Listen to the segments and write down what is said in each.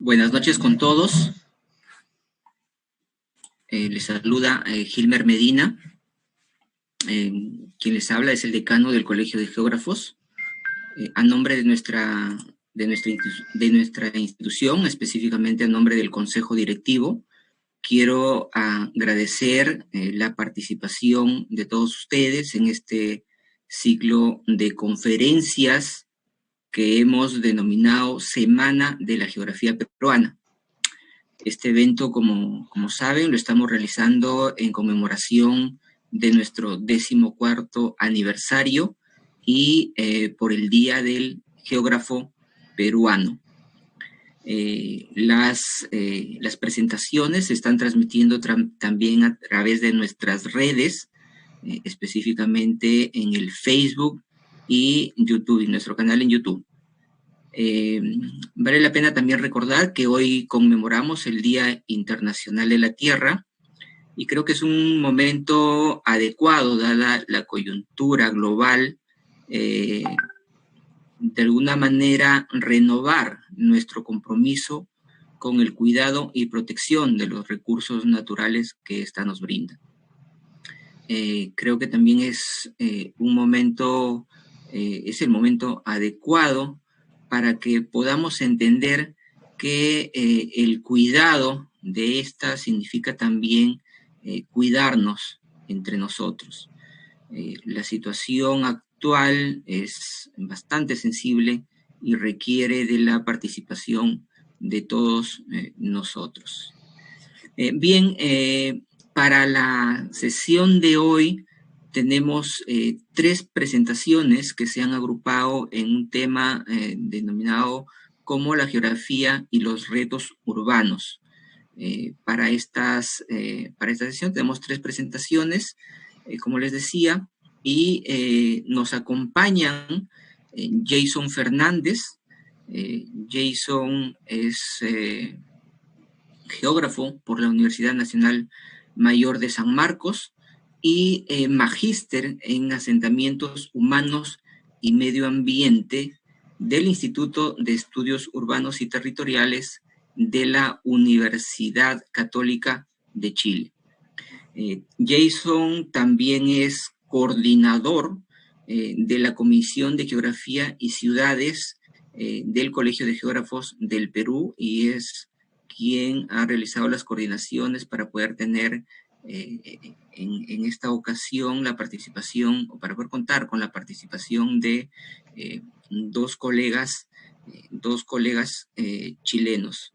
Buenas noches con todos. Les saluda Gilmer Medina. Quien les habla es el decano del Colegio de Geógrafos. A nombre de nuestra institución, específicamente a nombre del Consejo Directivo, quiero agradecer la participación de todos ustedes en este ciclo de conferencias que hemos denominado Semana de la Geografía Peruana. Este evento, como saben, lo estamos realizando en conmemoración de nuestro 14º aniversario y por el Día del Geógrafo Peruano. Las presentaciones se están transmitiendo también a través de nuestras redes, específicamente en el Facebook y YouTube, y nuestro canal en YouTube. Vale la pena también recordar que hoy conmemoramos el Día Internacional de la Tierra y creo que es un momento adecuado, dada la coyuntura global, de alguna manera renovar nuestro compromiso con el cuidado y protección de los recursos naturales que ésta nos brinda. Creo que también es el momento adecuado para que podamos entender que el cuidado de esta significa también cuidarnos entre nosotros. La situación actual es bastante sensible y requiere de la participación de todos nosotros. Para la sesión de hoy tenemos 3 presentaciones que se han agrupado en un tema denominado como la geografía y los retos urbanos. Para esta sesión tenemos 3 presentaciones, como les decía, y nos acompañan Jason Fernández. Jason es geógrafo por la Universidad Nacional Mayor de San Marcos y magíster en asentamientos humanos y medio ambiente del Instituto de Estudios Urbanos y Territoriales de la Universidad Católica de Chile. Jason también es coordinador de la Comisión de Geografía y Ciudades del Colegio de Geógrafos del Perú y es quien ha realizado las coordinaciones para poder tener en esta ocasión la participación, o para poder contar con la participación de dos colegas chilenos.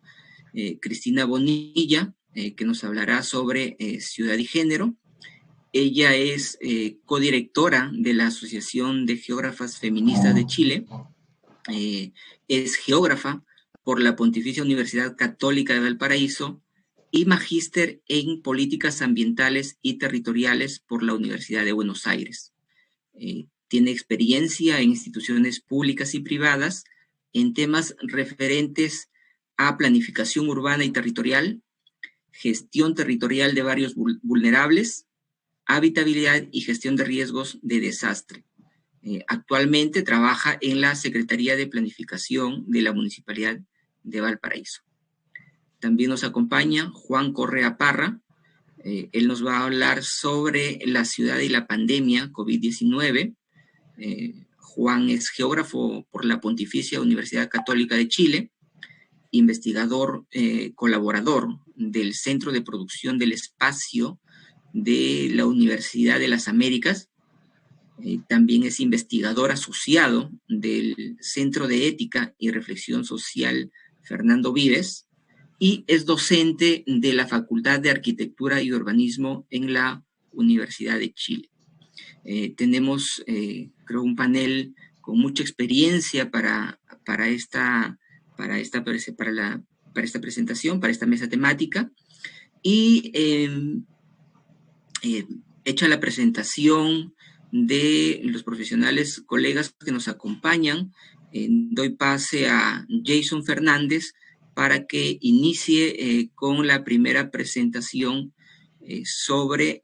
Cristina Bonilla, que nos hablará sobre ciudad y género. Ella es codirectora de la Asociación de Geógrafas Feministas de Chile. Es geógrafa por la Pontificia Universidad Católica de Valparaíso y magíster en políticas ambientales y territoriales por la Universidad de Buenos Aires. Tiene experiencia en instituciones públicas y privadas en temas referentes a planificación urbana y territorial, gestión territorial de barrios vulnerables, habitabilidad y gestión de riesgos de desastre. Actualmente trabaja en la Secretaría de Planificación de la Municipalidad de Valparaíso. También nos acompaña Juan Correa Parra. Él nos va a hablar sobre la ciudad y la pandemia COVID-19. Juan es geógrafo por la Pontificia Universidad Católica de Chile, investigador colaborador del Centro de Producción del Espacio de la Universidad de las Américas. También es investigador asociado del Centro de Ética y Reflexión Social Fernando Vives y es docente de la Facultad de Arquitectura y Urbanismo en la Universidad de Chile. Tenemos, creo, un panel con mucha experiencia para esta presentación, para esta mesa temática. Y hecha la presentación de los profesionales, colegas que nos acompañan, doy pase a Jason Fernández para que inicie con la primera presentación sobre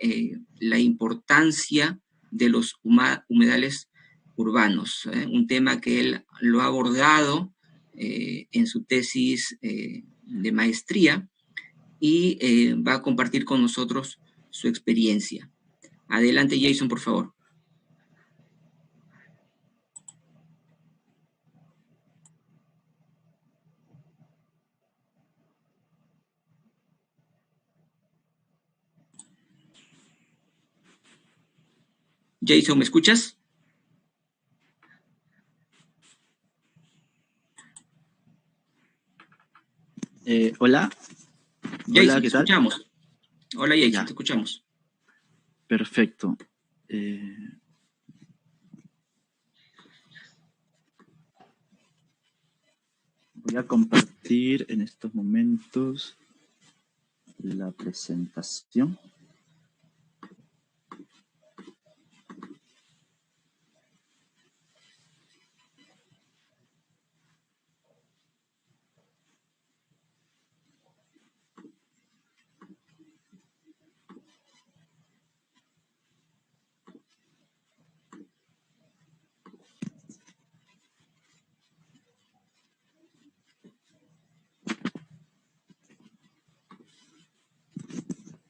la importancia de los humedales urbanos, un tema que él lo ha abordado en su tesis de maestría y va a compartir con nosotros su experiencia. Adelante, Jason, por favor. Jason, ¿me escuchas? Hola. Jason, Hola, ¿qué te tal? escuchamos. Hola, Jason, Ya. te escuchamos. Perfecto. Voy a compartir en estos momentos la presentación.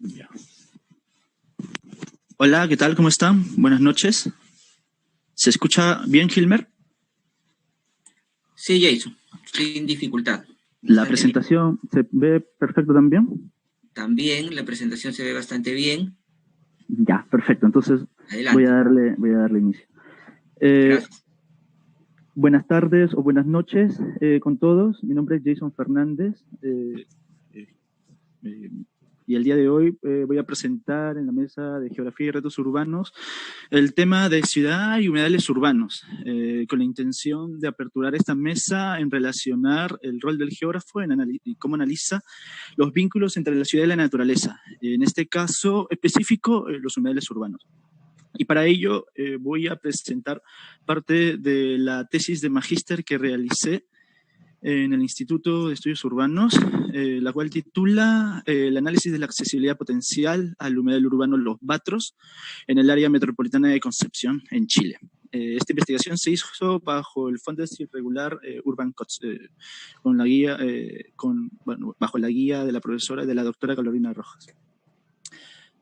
Ya. Hola, ¿qué tal? ¿Cómo están? Buenas noches. ¿Se escucha bien, Gilmer? Sí, Jason, sin dificultad. ¿La Bastante bien. presentación se ve perfecto también? También la presentación se ve bastante bien. Ya, perfecto. Entonces voy a Adelante. darle inicio. Gracias. Buenas tardes o buenas noches con todos. Mi nombre es Jason Fernández y el día de hoy voy a presentar en la mesa de Geografía y Retos Urbanos el tema de ciudad y humedales urbanos, con la intención de aperturar esta mesa en relacionar el rol del geógrafo y cómo analiza los vínculos entre la ciudad y la naturaleza. En este caso específico, los humedales urbanos. Y para ello voy a presentar parte de la tesis de magíster que realicé en el Instituto de Estudios Urbanos, la cual titula El análisis de la accesibilidad potencial al humedal urbano Los Batros en el área metropolitana de Concepción, en Chile. Esta investigación se hizo bajo el Fondos Irregular Urban Cots, con la guía, bajo la guía de la profesora, de la doctora Carolina Rojas.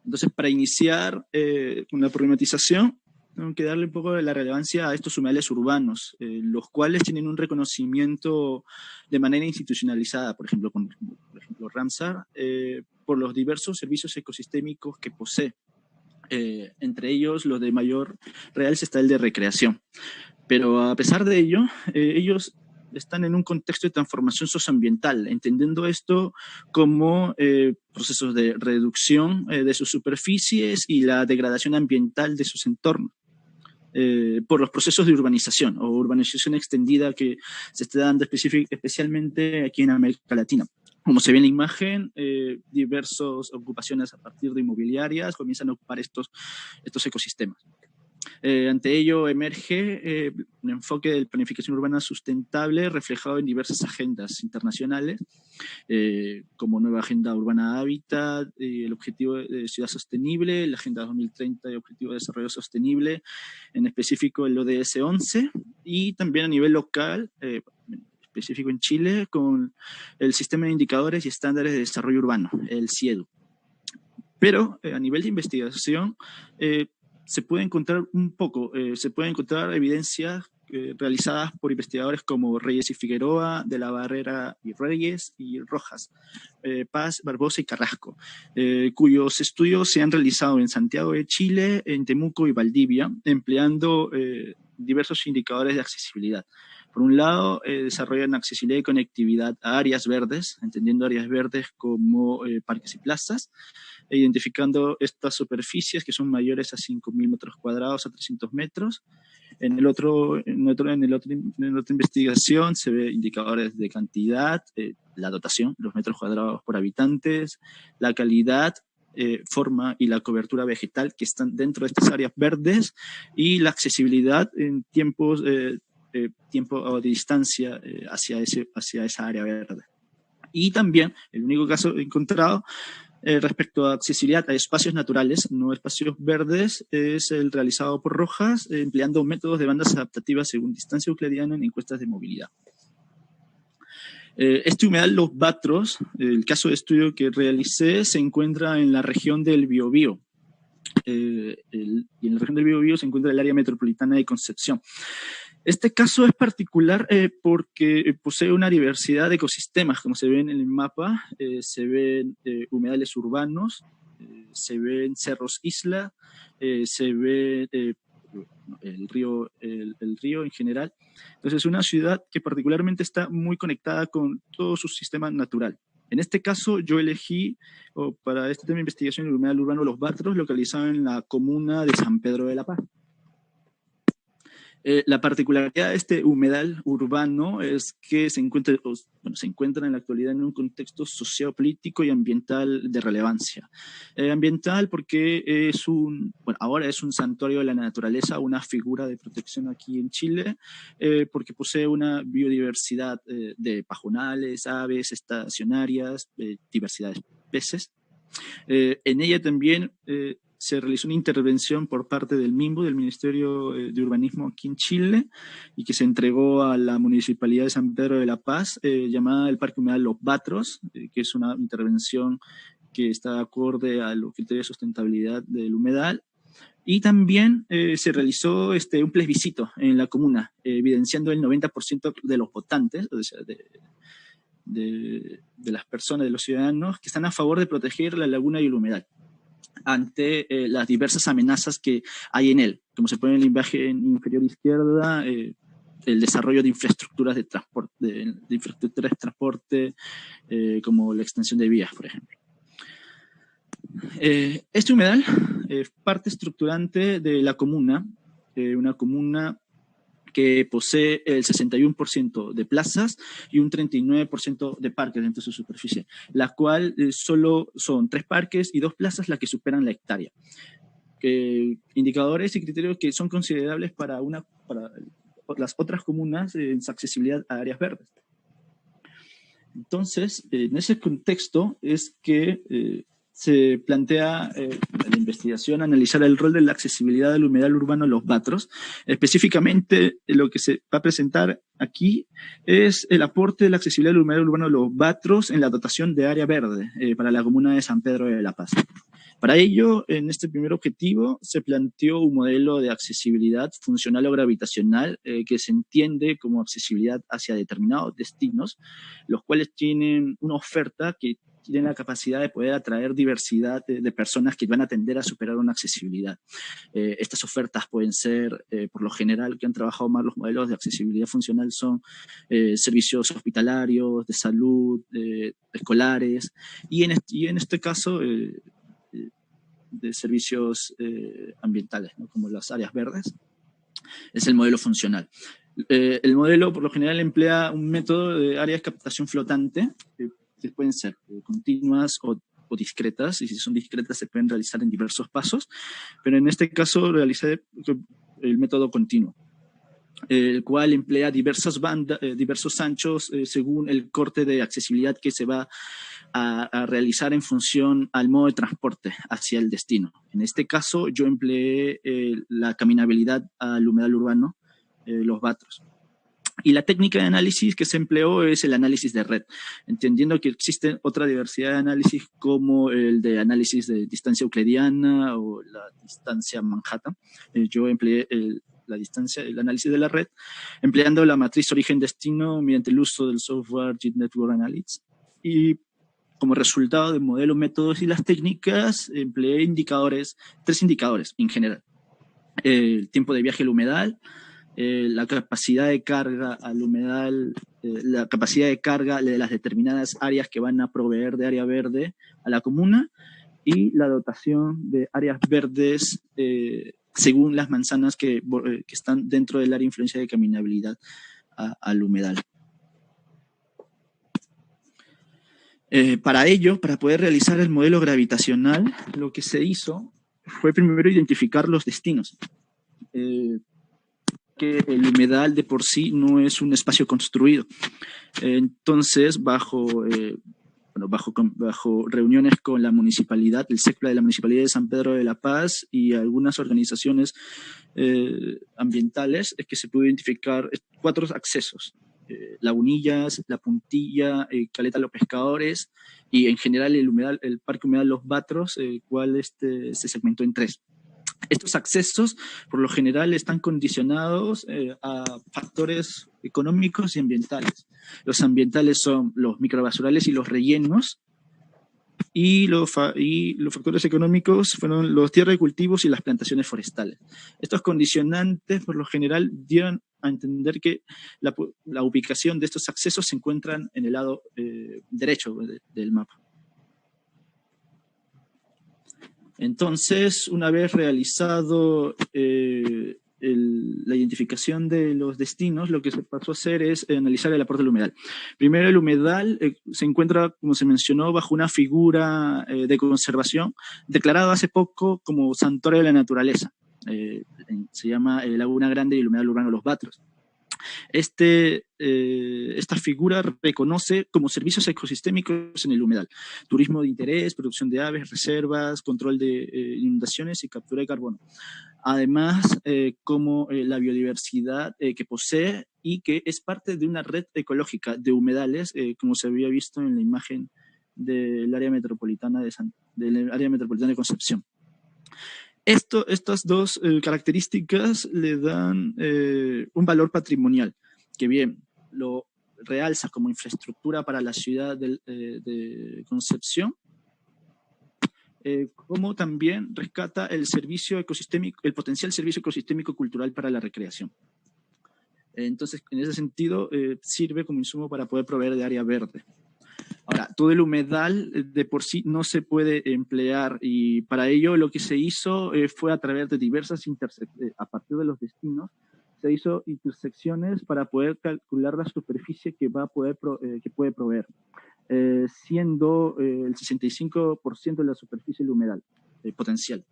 Entonces, para iniciar con la problematización, tengo que darle un poco de la relevancia a estos humedales urbanos, los cuales tienen un reconocimiento de manera institucionalizada, por ejemplo, Ramsar, por los diversos servicios ecosistémicos que posee. Entre ellos, los de mayor realce está el de recreación. Pero a pesar de ello, ellos están en un contexto de transformación socioambiental, entendiendo esto como procesos de reducción de sus superficies y la degradación ambiental de sus entornos. Por los procesos de urbanización o urbanización extendida que se está dando especialmente aquí en América Latina. Como se ve en la imagen, diversas ocupaciones a partir de inmobiliarias comienzan a ocupar estos ecosistemas. Ante ello emerge un enfoque de planificación urbana sustentable reflejado en diversas agendas internacionales, como Nueva Agenda Urbana Hábitat, el Objetivo de Ciudad Sostenible, la Agenda 2030 de Objetivo de Desarrollo Sostenible, en específico el ODS 11, y también a nivel local, específico en Chile, con el Sistema de Indicadores y Estándares de Desarrollo Urbano, el CIEDU. Pero a nivel de investigación, se puede encontrar se puede encontrar evidencias realizadas por investigadores como Reyes y Figueroa, de la Barrera y Reyes y Rojas, Paz, Barbosa y Carrasco, cuyos estudios se han realizado en Santiago de Chile, en Temuco y Valdivia, empleando diversos indicadores de accesibilidad. Por un lado, desarrollan accesibilidad y conectividad a áreas verdes, entendiendo áreas verdes como parques y plazas, identificando estas superficies que son mayores a 5.000 metros cuadrados a 300 metros. En la otra investigación se ve indicadores de cantidad, la dotación, los metros cuadrados por habitantes, la calidad, forma y la cobertura vegetal que están dentro de estas áreas verdes, y la accesibilidad en tiempo o de distancia hacia esa área verde. Y también, el único caso encontrado respecto a accesibilidad a espacios naturales, no espacios verdes, es el realizado por Rojas, empleando métodos de bandas adaptativas según distancia euclidiana en encuestas de movilidad. Este humedal Los Batros, el caso de estudio que realicé, se encuentra en la región del Biobío. Y en la región del Biobío se encuentra el área metropolitana de Concepción. Este caso es particular porque posee una diversidad de ecosistemas, como se ven en el mapa. Se ven humedales urbanos, se ven cerros isla, se ve el río en general. Entonces es una ciudad que particularmente está muy conectada con todo su sistema natural. En este caso yo elegí para este tema de investigación el humedal urbano Los Batros, localizado en la comuna de San Pedro de la Paz. La particularidad de este humedal urbano es que se encuentra en la actualidad en un contexto sociopolítico y ambiental de relevancia. Ambiental porque ahora es un santuario de la naturaleza, una figura de protección aquí en Chile, porque posee una biodiversidad de pajonales, aves, estacionarias, diversidad de peces. En ella también se realizó una intervención por parte del MIMBU, del Ministerio de Urbanismo aquí en Chile, y que se entregó a la Municipalidad de San Pedro de la Paz, llamada el Parque Humedal Los Batros, que es una intervención que está acorde a los criterios de sustentabilidad del humedal. Y también se realizó un plebiscito en la comuna, evidenciando el 90% de los votantes, o sea, de las personas, de los ciudadanos, que están a favor de proteger la laguna y el humedal ante las diversas amenazas que hay en él, como se pone en la imagen inferior izquierda, el desarrollo de infraestructuras de transporte, como la extensión de vías, por ejemplo. Este humedal es parte estructurante de la comuna, una comuna que posee el 61% de plazas y un 39% de parques dentro de su superficie, la cual solo son 3 parques y 2 plazas las que superan la hectárea. Indicadores y criterios que son considerables para las otras comunas en su accesibilidad a áreas verdes. Entonces, en ese contexto es que se plantea en la investigación analizar el rol de la accesibilidad del humedal urbano Los Batros. Específicamente, lo que se va a presentar aquí es el aporte de la accesibilidad del humedal urbano Los Batros en la dotación de área verde para la comuna de San Pedro de la Paz. Para ello, en este primer objetivo, se planteó un modelo de accesibilidad funcional o gravitacional que se entiende como accesibilidad hacia determinados destinos, los cuales tienen una oferta que tiene la capacidad de poder atraer diversidad de personas que van a tender a superar una accesibilidad. Estas ofertas pueden ser, por lo general, que han trabajado más los modelos de accesibilidad funcional son servicios hospitalarios, de salud, escolares, y en este caso de servicios ambientales, ¿no? Como las áreas verdes. Es el modelo funcional. El modelo, por lo general, emplea un método de áreas de captación flotante, que pueden ser continuas o discretas, y si son discretas se pueden realizar en diversos pasos, pero en este caso realicé el método continuo, el cual emplea diversas bandas, diversos anchos según el corte de accesibilidad que se va a realizar en función al modo de transporte hacia el destino. En este caso yo empleé la caminabilidad al humedal urbano, Los Batros. Y la técnica de análisis que se empleó es el análisis de red, entendiendo que existe otra diversidad de análisis como el de análisis de distancia euclidiana o la distancia Manhattan. Yo empleé el análisis de la red, empleando la matriz origen-destino mediante el uso del software JIT Network Analytics. Y como resultado del modelo, métodos y las técnicas, empleé 3 indicadores en general. El tiempo de viaje al humedal, la capacidad de carga al humedal, la capacidad de carga de las determinadas áreas que van a proveer de área verde a la comuna, y la dotación de áreas verdes según las manzanas que están dentro del área de influencia de caminabilidad al humedal. Para ello, para poder realizar el modelo gravitacional, lo que se hizo fue primero identificar los destinos. Que el humedal de por sí no es un espacio construido. Entonces, bajo reuniones con la municipalidad, el SECPLA de la Municipalidad de San Pedro de la Paz y algunas organizaciones ambientales, es que se pudo identificar 4 accesos. Lagunillas, La Puntilla, Caleta Los Pescadores y en general el Parque Humedal Los Batros, el cual se segmentó en 3. Estos accesos, por lo general, están condicionados a factores económicos y ambientales. Los ambientales son los microbasurales y los rellenos, y los factores económicos fueron los tierras de cultivos y las plantaciones forestales. Estos condicionantes, por lo general, dieron a entender que la ubicación de estos accesos se encuentran en el lado derecho del mapa. Entonces, una vez realizado la identificación de los destinos, lo que se pasó a hacer es analizar el aporte del humedal. Primero, el humedal se encuentra, como se mencionó, bajo una figura de conservación declarada hace poco como santuario de la naturaleza. Se llama Laguna Grande y el humedal urbano Los Batros. Esta figura reconoce como servicios ecosistémicos en el humedal: turismo de interés, producción de aves, reservas, control de inundaciones y captura de carbono. Además, como la biodiversidad que posee y que es parte de una red ecológica de humedales, como se había visto en la imagen del área metropolitana de Concepción. Estas dos características le dan un valor patrimonial, que bien lo realza como infraestructura para la ciudad de Concepción, como también rescata el servicio ecosistémico, el potencial servicio ecosistémico cultural para la recreación. Entonces, en ese sentido, sirve como insumo para poder proveer de área verde. Ahora, todo el humedal de por sí no se puede emplear, y para ello lo que se hizo fue a través de diversas a partir de los destinos, se hizo intersecciones para poder calcular la superficie que puede proveer, siendo el 65% de la superficie del humedal potencial.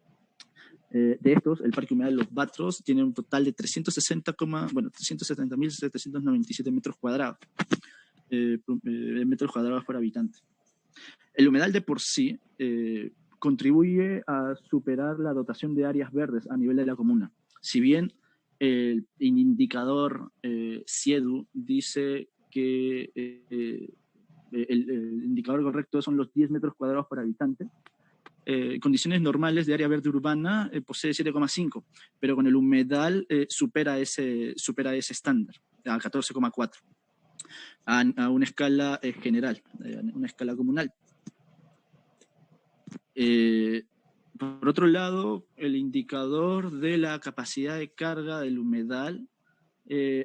De estos, el Parque Humedal Los Batros tiene un total de 370.797 metros cuadrados. Metros cuadrados por habitante. El humedal de por sí contribuye a superar la dotación de áreas verdes a nivel de la comuna. Si bien el indicador CIEDU dice que el indicador correcto son los 10 metros cuadrados por habitante, condiciones normales de área verde urbana posee 7,5, pero con el humedal supera ese estándar, a 14,4. A una escala general, una escala comunal. Por otro lado, el indicador de la capacidad de carga del humedal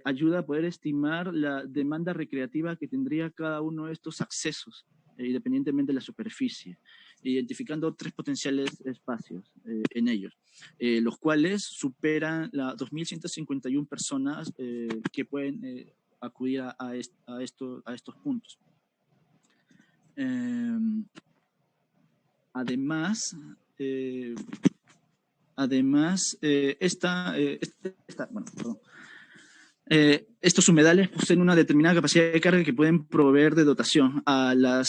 ayuda a poder estimar la demanda recreativa que tendría cada uno de estos accesos, independientemente de la superficie, identificando 3 potenciales espacios en ellos, los cuales superan las 2.151 personas que pueden acudir a estos puntos. Además, estos humedales poseen una determinada capacidad de carga que pueden proveer de dotación a la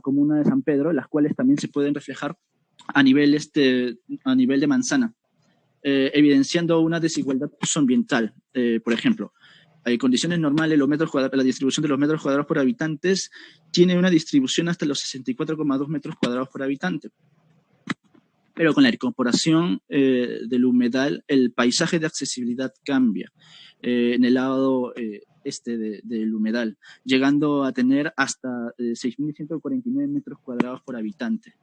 comuna de San Pedro, las cuales también se pueden reflejar a nivel de manzana, evidenciando una desigualdad socioambiental. Por ejemplo, hay condiciones normales, la distribución de los metros cuadrados por habitantes tiene una distribución hasta los 64,2 metros cuadrados por habitante. Pero con la incorporación del humedal, el paisaje de accesibilidad cambia en el lado del humedal, llegando a tener hasta 6.149 metros cuadrados por habitante.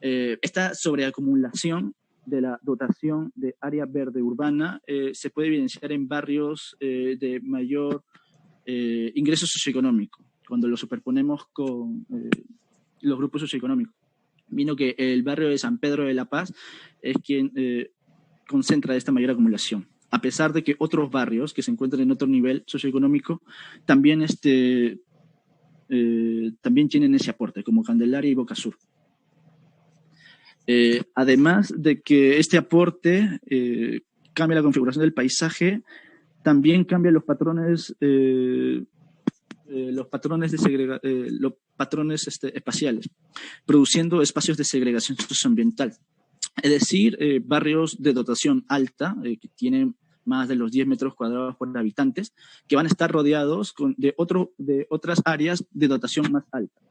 Esta sobreacumulación de la dotación de área verde urbana se puede evidenciar en barrios de mayor ingreso socioeconómico, cuando lo superponemos con los grupos socioeconómicos. Vino que el barrio de San Pedro de la Paz es quien concentra esta mayor acumulación, a pesar de que otros barrios que se encuentran en otro nivel socioeconómico también tienen ese aporte, como Candelaria y Boca Sur. Además de que este aporte cambia la configuración del paisaje, también cambia los patrones espaciales, produciendo espacios de segregación socioambiental. Es decir, barrios de dotación alta, que tienen más de los 10 metros cuadrados por habitantes, que van a estar rodeados de otras áreas de dotación más alta.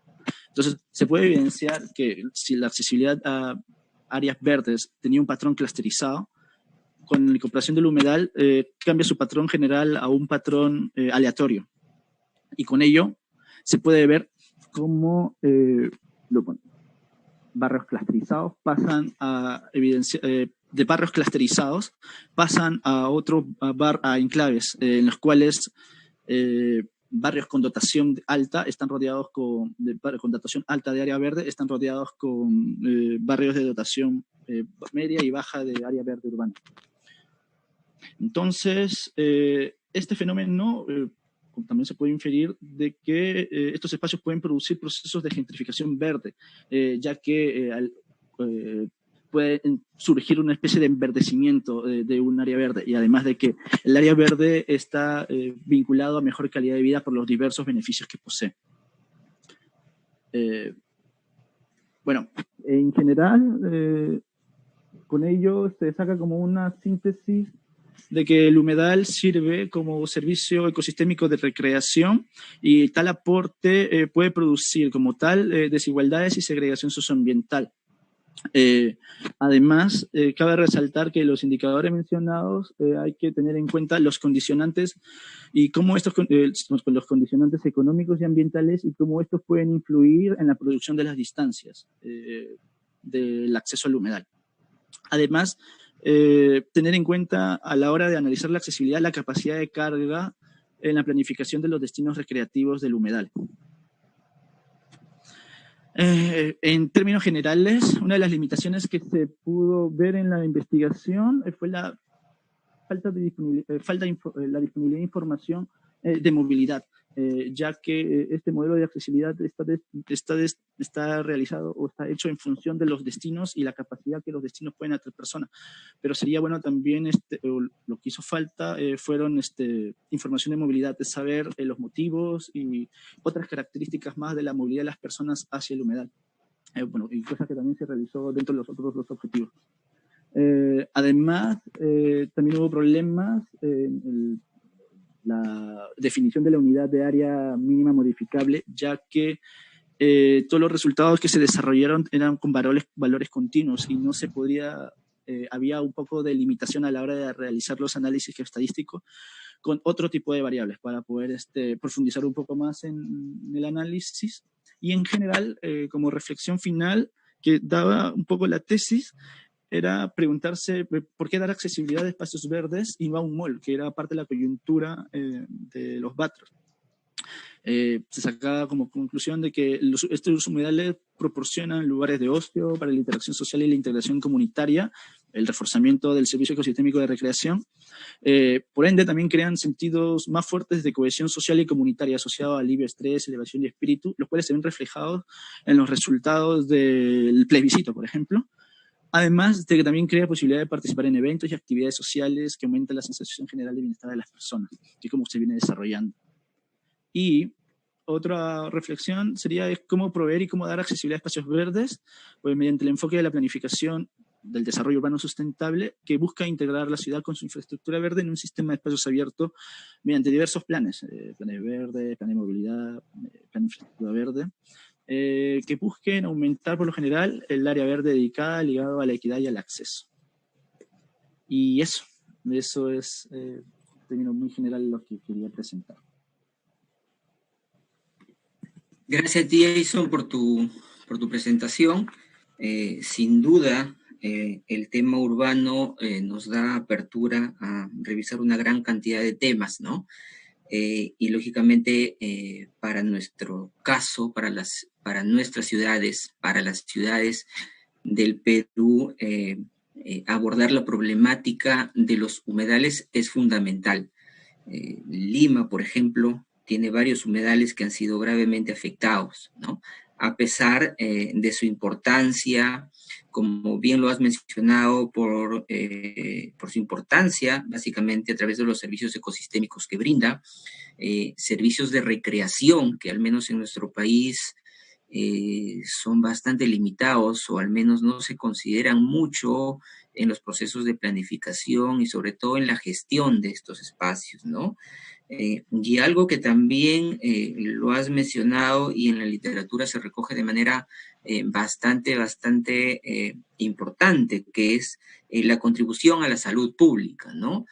Entonces, se puede evidenciar que si la accesibilidad a áreas verdes tenía un patrón clusterizado, con la incorporación del humedal cambia su patrón general a un patrón aleatorio. Y con ello se puede ver cómo barrios clusterizados pasan a de barrios clusterizados pasan a a enclaves en los cuales barrios con dotación alta están rodeados con dotación alta de área verde, están rodeados con barrios de dotación media y baja de área verde urbana. Entonces, este fenómeno también se puede inferir de que estos espacios pueden producir procesos de gentrificación verde, ya que puede surgir una especie de enverdecimiento de un área verde, y además de que el área verde está vinculado a mejor calidad de vida por los diversos beneficios que posee. Bueno, en general, con ello se saca como una síntesis de que el humedal sirve como servicio ecosistémico de recreación y tal aporte puede producir como tal desigualdades y segregación socioambiental. Además, cabe resaltar que los indicadores mencionados hay que tener en cuenta los condicionantes y cómo los condicionantes económicos y ambientales y cómo estos pueden influir en la producción de las distancias del acceso al humedal. Además, tener en cuenta a la hora de analizar la accesibilidad, la capacidad de carga en la planificación de los destinos recreativos del humedal. En términos generales, una de las limitaciones que se pudo ver en la investigación fue la la disponibilidad de información de movilidad, ya que este modelo de accesibilidad está realizado o está hecho en función de los destinos y la capacidad que los destinos pueden atraer personas. Pero sería bueno también, lo que hizo falta fueron información de movilidad, de saber los motivos y otras características más de la movilidad de las personas hacia el humedal. Bueno, y cosa que también se realizó dentro de los otros dos objetivos. Además, también hubo problemas en la definición de la unidad de área mínima modificable, ya que todos los resultados que se desarrollaron eran con valores continuos y no se podría, había un poco de limitación a la hora de realizar los análisis geoestadísticos con otro tipo de variables para poder profundizar un poco más en el análisis. Y en general, como reflexión final que daba un poco la tesis, era preguntarse por qué dar accesibilidad a espacios verdes y no a un mall, que era parte de la coyuntura de los Batros. Se sacaba como conclusión de que estos humedales proporcionan lugares de ocio para la interacción social y la integración comunitaria, el reforzamiento del servicio ecosistémico de recreación. Por ende, también crean sentidos más fuertes de cohesión social y comunitaria asociados a alivio, estrés, elevación y espíritu, los cuales se ven reflejados en los resultados del plebiscito, por ejemplo. Además de que también crea posibilidad de participar en eventos y actividades sociales que aumentan la sensación general de bienestar de las personas, que es como se viene desarrollando. Y otra reflexión sería cómo proveer y cómo dar accesibilidad a espacios verdes, pues mediante el enfoque de la planificación del desarrollo urbano sustentable, que busca integrar la ciudad con su infraestructura verde en un sistema de espacios abiertos mediante diversos planes, planes verdes, plan de movilidad, plan de infraestructura verde, que busquen aumentar por lo general el área verde dedicada ligado a la equidad y al acceso. Y eso es, en términos muy general, lo que quería presentar. Gracias a ti, Jason, por tu presentación. Sin duda, el tema urbano nos da apertura a revisar una gran cantidad de temas, ¿no? Y lógicamente para nuestro caso, para nuestras ciudades, para las ciudades del Perú, abordar la problemática de los humedales es fundamental. Lima, por ejemplo, tiene varios humedales que han sido gravemente afectados, ¿no? A pesar de su importancia, como bien lo has mencionado, por su importancia, básicamente a través de los servicios ecosistémicos que brinda, servicios de recreación, que al menos en nuestro país son bastante limitados o al menos no se consideran mucho en los procesos de planificación y sobre todo en la gestión de estos espacios, ¿no? Y algo que también lo has mencionado y en la literatura se recoge de manera bastante importante, que es la contribución a la salud pública, ¿no?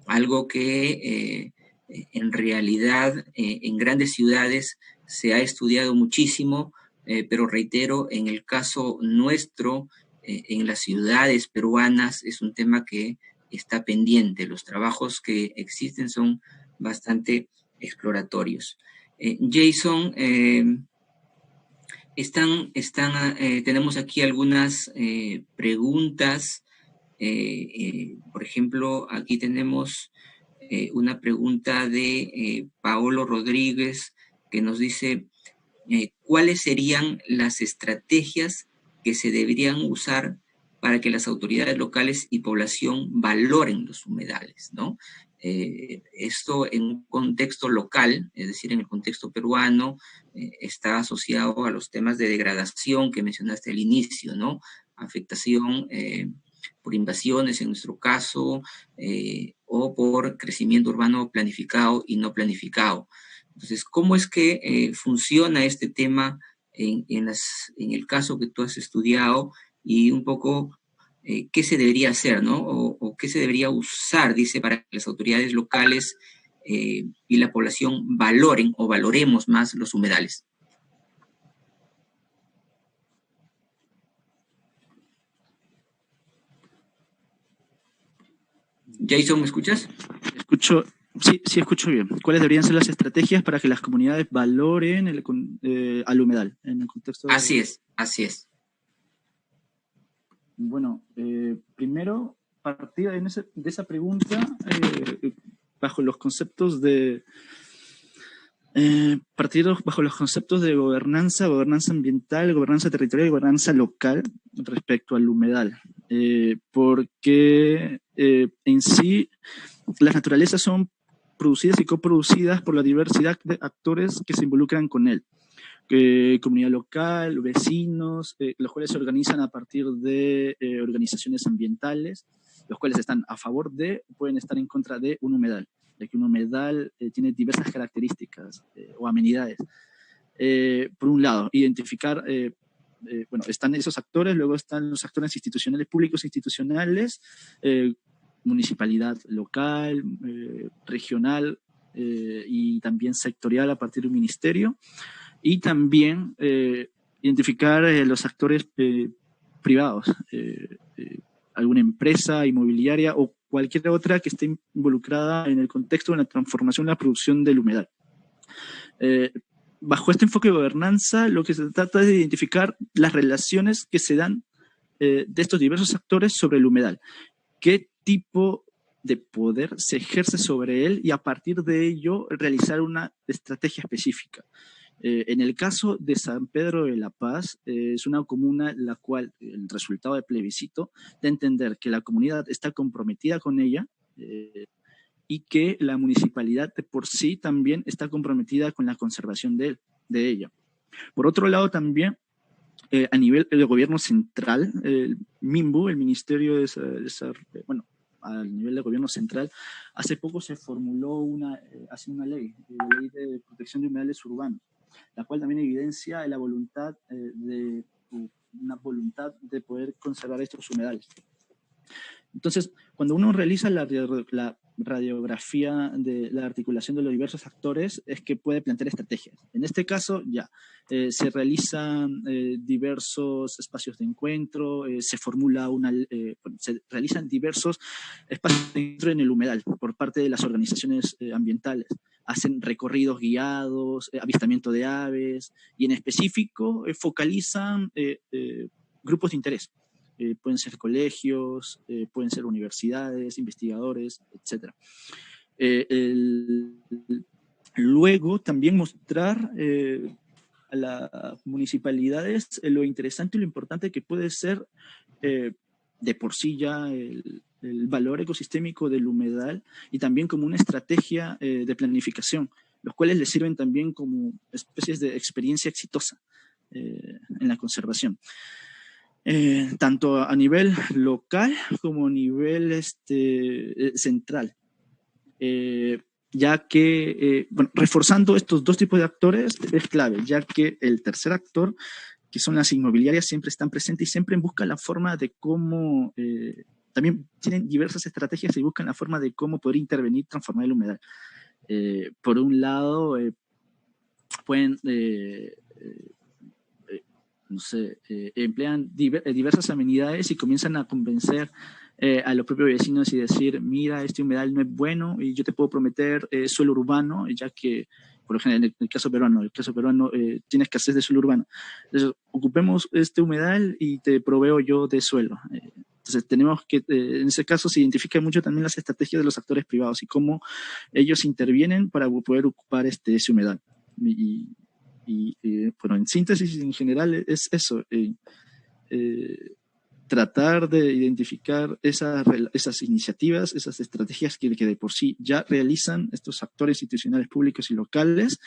Algo que en realidad en grandes ciudades se ha estudiado muchísimo, pero reitero, en el caso nuestro, en las ciudades peruanas, es un tema que está pendiente. Los trabajos que existen son bastante exploratorios. Jason, tenemos aquí algunas preguntas. Por ejemplo, aquí tenemos una pregunta de Paolo Rodríguez que nos dice, ¿cuáles serían las estrategias que se deberían usar para que las autoridades locales y población valoren los humedales, ¿no? Esto en un contexto local, es decir, en el contexto peruano, está asociado a los temas de degradación que mencionaste al inicio, ¿no? Afectación por invasiones en nuestro caso, o por crecimiento urbano planificado y no planificado. Entonces, ¿cómo es que funciona este tema en el caso que tú has estudiado y un poco qué se debería hacer, ¿no? O qué se debería usar, dice, para que las autoridades locales y la población valoren o valoremos más los humedales? Jason, ¿me escuchas? Escucho, sí escucho bien. ¿Cuáles deberían ser las estrategias para que las comunidades valoren al humedal en el contexto? Así es. Bueno, primero, partir de esa pregunta bajo los conceptos de gobernanza ambiental, gobernanza territorial y gobernanza local respecto al humedal. Porque en sí las naturalezas son producidas y coproducidas por la diversidad de actores que se involucran con él. Comunidad local, vecinos, los cuales se organizan a partir de organizaciones ambientales, los cuales están a favor de, pueden estar en contra de un humedal, ya que un humedal tiene diversas características o amenidades. Por un lado, identificar, bueno, están esos actores, luego están los actores institucionales, públicos institucionales, municipalidad local, regional y también sectorial a partir de un ministerio. Y también identificar los actores privados, alguna empresa inmobiliaria o cualquier otra que esté involucrada en el contexto de la transformación y la producción del humedal. Bajo este enfoque de gobernanza, lo que se trata es de identificar las relaciones que se dan de estos diversos actores sobre el humedal. ¿Qué tipo de poder se ejerce sobre él? Y a partir de ello realizar una estrategia específica. En el caso de San Pedro de la Paz, es una comuna la cual el resultado de plebiscito da a entender que la comunidad está comprometida con ella y que la municipalidad de por sí también está comprometida con la conservación de ella. Por otro lado también, a nivel del gobierno central, el MIMBU, el Ministerio de bueno, a nivel del gobierno central, hace poco se formuló una ley, la Ley de Protección de Humedales Urbanos, la cual también evidencia una voluntad de poder conservar estos humedales. Entonces, cuando uno realiza la radiografía de la articulación de los diversos actores, es que puede plantear estrategias. En este caso, ya, se realizan diversos espacios de encuentro, se realizan diversos espacios de encuentro en el humedal por parte de las organizaciones ambientales. Hacen recorridos guiados, avistamiento de aves, y en específico focalizan grupos de interés. Pueden ser colegios, pueden ser universidades, investigadores, etc. Luego también mostrar a las municipalidades lo interesante y lo importante que puede ser de por sí ya el valor ecosistémico del humedal y también como una estrategia de planificación. los cuales les sirven también como especies de experiencia exitosa en la conservación. Tanto a nivel local como a nivel central. Ya que, bueno, reforzando estos dos tipos de actores es clave, ya que el tercer actor, que son las inmobiliarias, siempre están presentes y siempre buscan la forma de cómo, también tienen diversas estrategias y buscan la forma de cómo poder intervenir, transformar el humedal. Por un lado, pueden, no sé, emplean diversas amenidades y comienzan a convencer a los propios vecinos y decir, mira, este humedal no es bueno y yo te puedo prometer suelo urbano, ya que, por ejemplo, en el caso peruano, tienes escasez de suelo urbano. Entonces, ocupemos este humedal y te proveo yo de suelo. Entonces, tenemos que, en ese caso, se identifican mucho también las estrategias de los actores privados y cómo ellos intervienen para poder ocupar ese humedal. Bueno, en síntesis, en general, es eso. Tratar de identificar esas iniciativas, esas estrategias que de por sí ya realizan estos actores institucionales públicos y locales,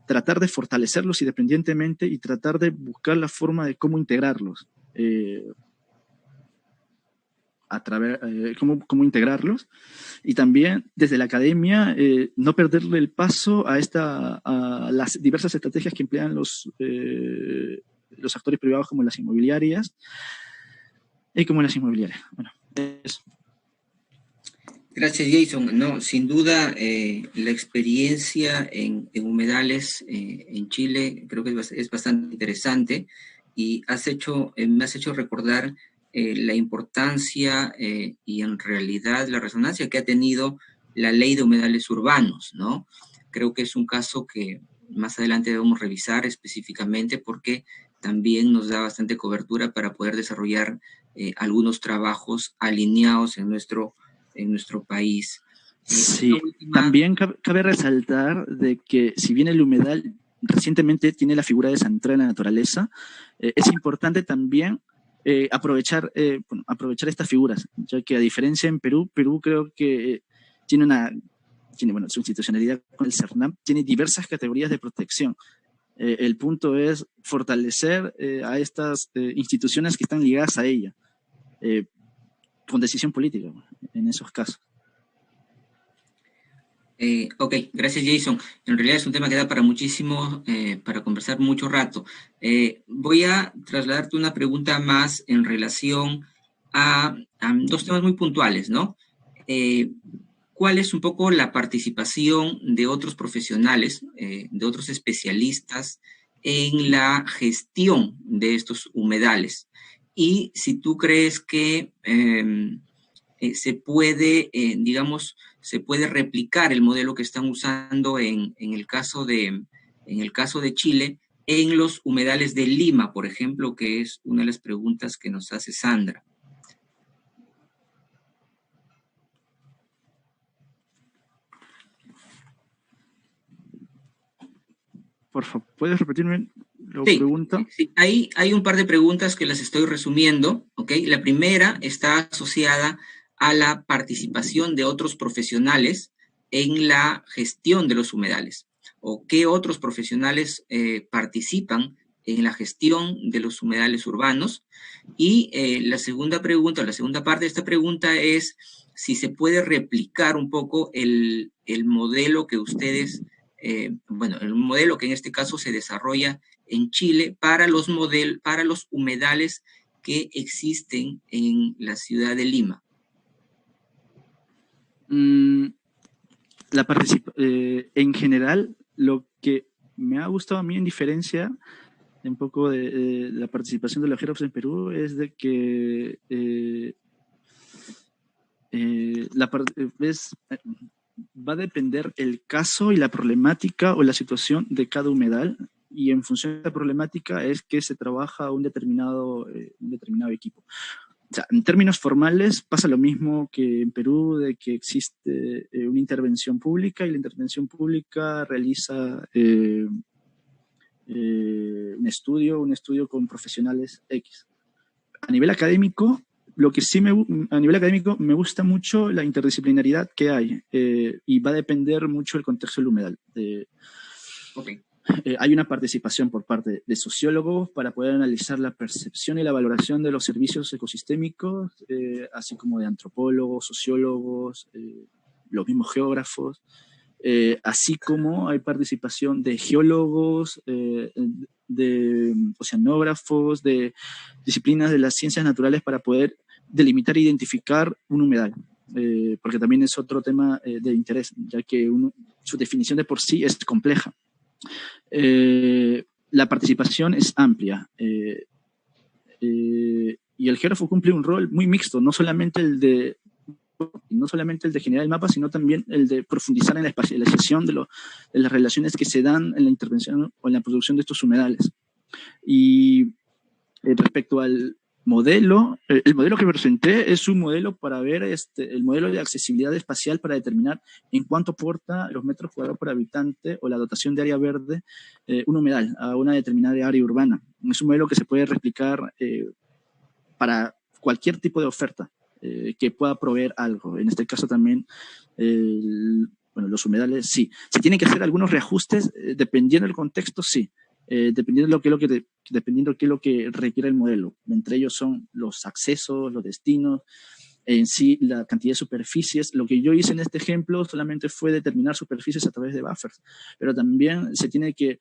tratar de fortalecerlos independientemente y tratar de buscar la forma de cómo integrarlos. Cómo integrarlos, y también desde la academia no perderle el paso a las diversas estrategias que emplean los actores privados como las inmobiliarias Bueno, eso. Gracias, Jason. No, sin duda, la experiencia en humedales en Chile creo que es bastante interesante y me has hecho recordar la importancia y en realidad la resonancia que ha tenido la ley de humedales urbanos, ¿no? Creo que es un caso que más adelante debemos revisar específicamente porque también nos da bastante cobertura para poder desarrollar algunos trabajos alineados en nuestro país. Sí, también cabe resaltar de que si bien el humedal recientemente tiene la figura de santuario de la naturaleza, es importante también aprovechar estas figuras, ya que a diferencia en Perú creo que tiene su institucionalidad con el CERNAM, tiene diversas categorías de protección. El punto es fortalecer a estas instituciones que están ligadas a ella, con decisión política en esos casos. Ok, gracias, Jason. En realidad es un tema que da para muchísimo, para conversar mucho rato. Voy a trasladarte una pregunta más en relación a dos temas muy puntuales, ¿no? ¿Cuál es un poco la participación de otros profesionales, de otros especialistas en la gestión de estos humedales? Y si tú crees que se puede, digamos, se puede replicar el modelo que están usando en el caso de Chile en los humedales de Lima, por ejemplo, que es una de las preguntas que nos hace Sandra. Por favor, ¿puedes repetirme la pregunta? Sí. Hay un par de preguntas que las estoy resumiendo, ¿ok? La primera está asociada a la participación de otros profesionales en la gestión de los humedales, o qué otros profesionales participan en la gestión de los humedales urbanos. Y la segunda parte de esta pregunta es si se puede replicar un poco el modelo que ustedes, el modelo que en este caso se desarrolla en Chile para los humedales que existen en la ciudad de Lima. En general, lo que me ha gustado a mí, en diferencia un poco de la participación de los geólogos en Perú, es de que va a depender el caso y la problemática o la situación de cada humedal, y en función de la problemática es que se trabaja un determinado equipo. O sea, en términos formales pasa lo mismo que en Perú, de que existe una intervención pública y la intervención pública realiza un estudio con profesionales X. A nivel académico lo que sí a nivel académico me gusta mucho la interdisciplinaridad que hay, y va a depender mucho del contexto del humedal. Okay. Hay una participación por parte de sociólogos para poder analizar la percepción y la valoración de los servicios ecosistémicos, así como de antropólogos, sociólogos, los mismos geógrafos, así como hay participación de geólogos, de oceanógrafos, de disciplinas de las ciencias naturales para poder delimitar e identificar un humedal, porque también es otro tema de interés, ya que su definición de por sí es compleja. La participación es amplia, y el geógrafo cumple un rol muy mixto, no solamente el de generar el mapa, sino también el de profundizar en la espacialización de las relaciones que se dan en la intervención o en la producción de estos humedales. Y respecto al modelo, el modelo que presenté es un modelo para ver el modelo de accesibilidad espacial para determinar en cuánto aporta los metros cuadrados por habitante o la dotación de área verde un humedal a una determinada área urbana. Es un modelo que se puede replicar para cualquier tipo de oferta que pueda proveer algo. En este caso también, bueno, los humedales, sí. Se tienen que hacer algunos reajustes dependiendo del contexto, sí. Dependiendo de qué es lo que requiere el modelo. Entre ellos son los accesos, los destinos, en sí la cantidad de superficies. Lo que yo hice en este ejemplo solamente fue determinar superficies a través de buffers, pero también se tiene que